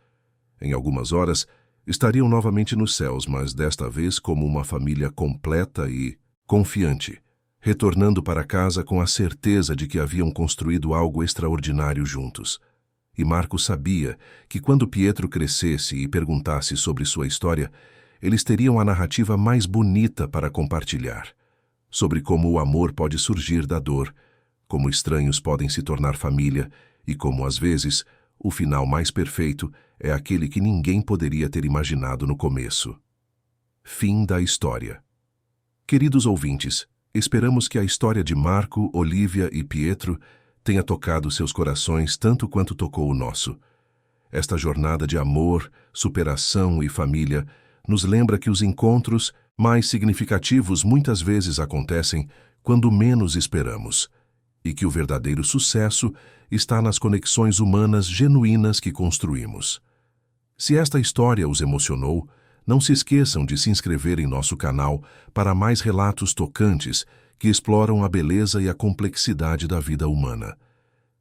Em algumas horas, estariam novamente nos céus, mas desta vez como uma família completa e confiante, retornando para casa com a certeza de que haviam construído algo extraordinário juntos. E Marco sabia que quando Pietro crescesse e perguntasse sobre sua história, eles teriam a narrativa mais bonita para compartilhar, sobre como o amor pode surgir da dor, como estranhos podem se tornar família e como, às vezes, o final mais perfeito é aquele que ninguém poderia ter imaginado no começo. Fim da história. Queridos ouvintes, esperamos que a história de Marco, Olívia e Pietro tenha tocado seus corações tanto quanto tocou o nosso. Esta jornada de amor, superação e família nos lembra que os encontros mais significativos muitas vezes acontecem quando menos esperamos, e que o verdadeiro sucesso está nas conexões humanas genuínas que construímos. Se esta história os emocionou, não se esqueçam de se inscrever em nosso canal para mais relatos tocantes que exploram a beleza e a complexidade da vida humana.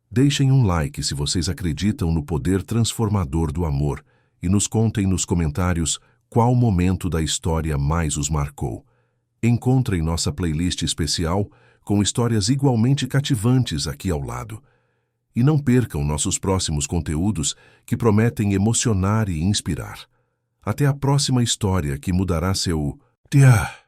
Deixem um like se vocês acreditam no poder transformador do amor e nos contem nos comentários qual momento da história mais os marcou. Encontrem nossa playlist especial com histórias igualmente cativantes aqui ao lado. E não percam nossos próximos conteúdos que prometem emocionar e inspirar. Até a próxima história que mudará seu dia.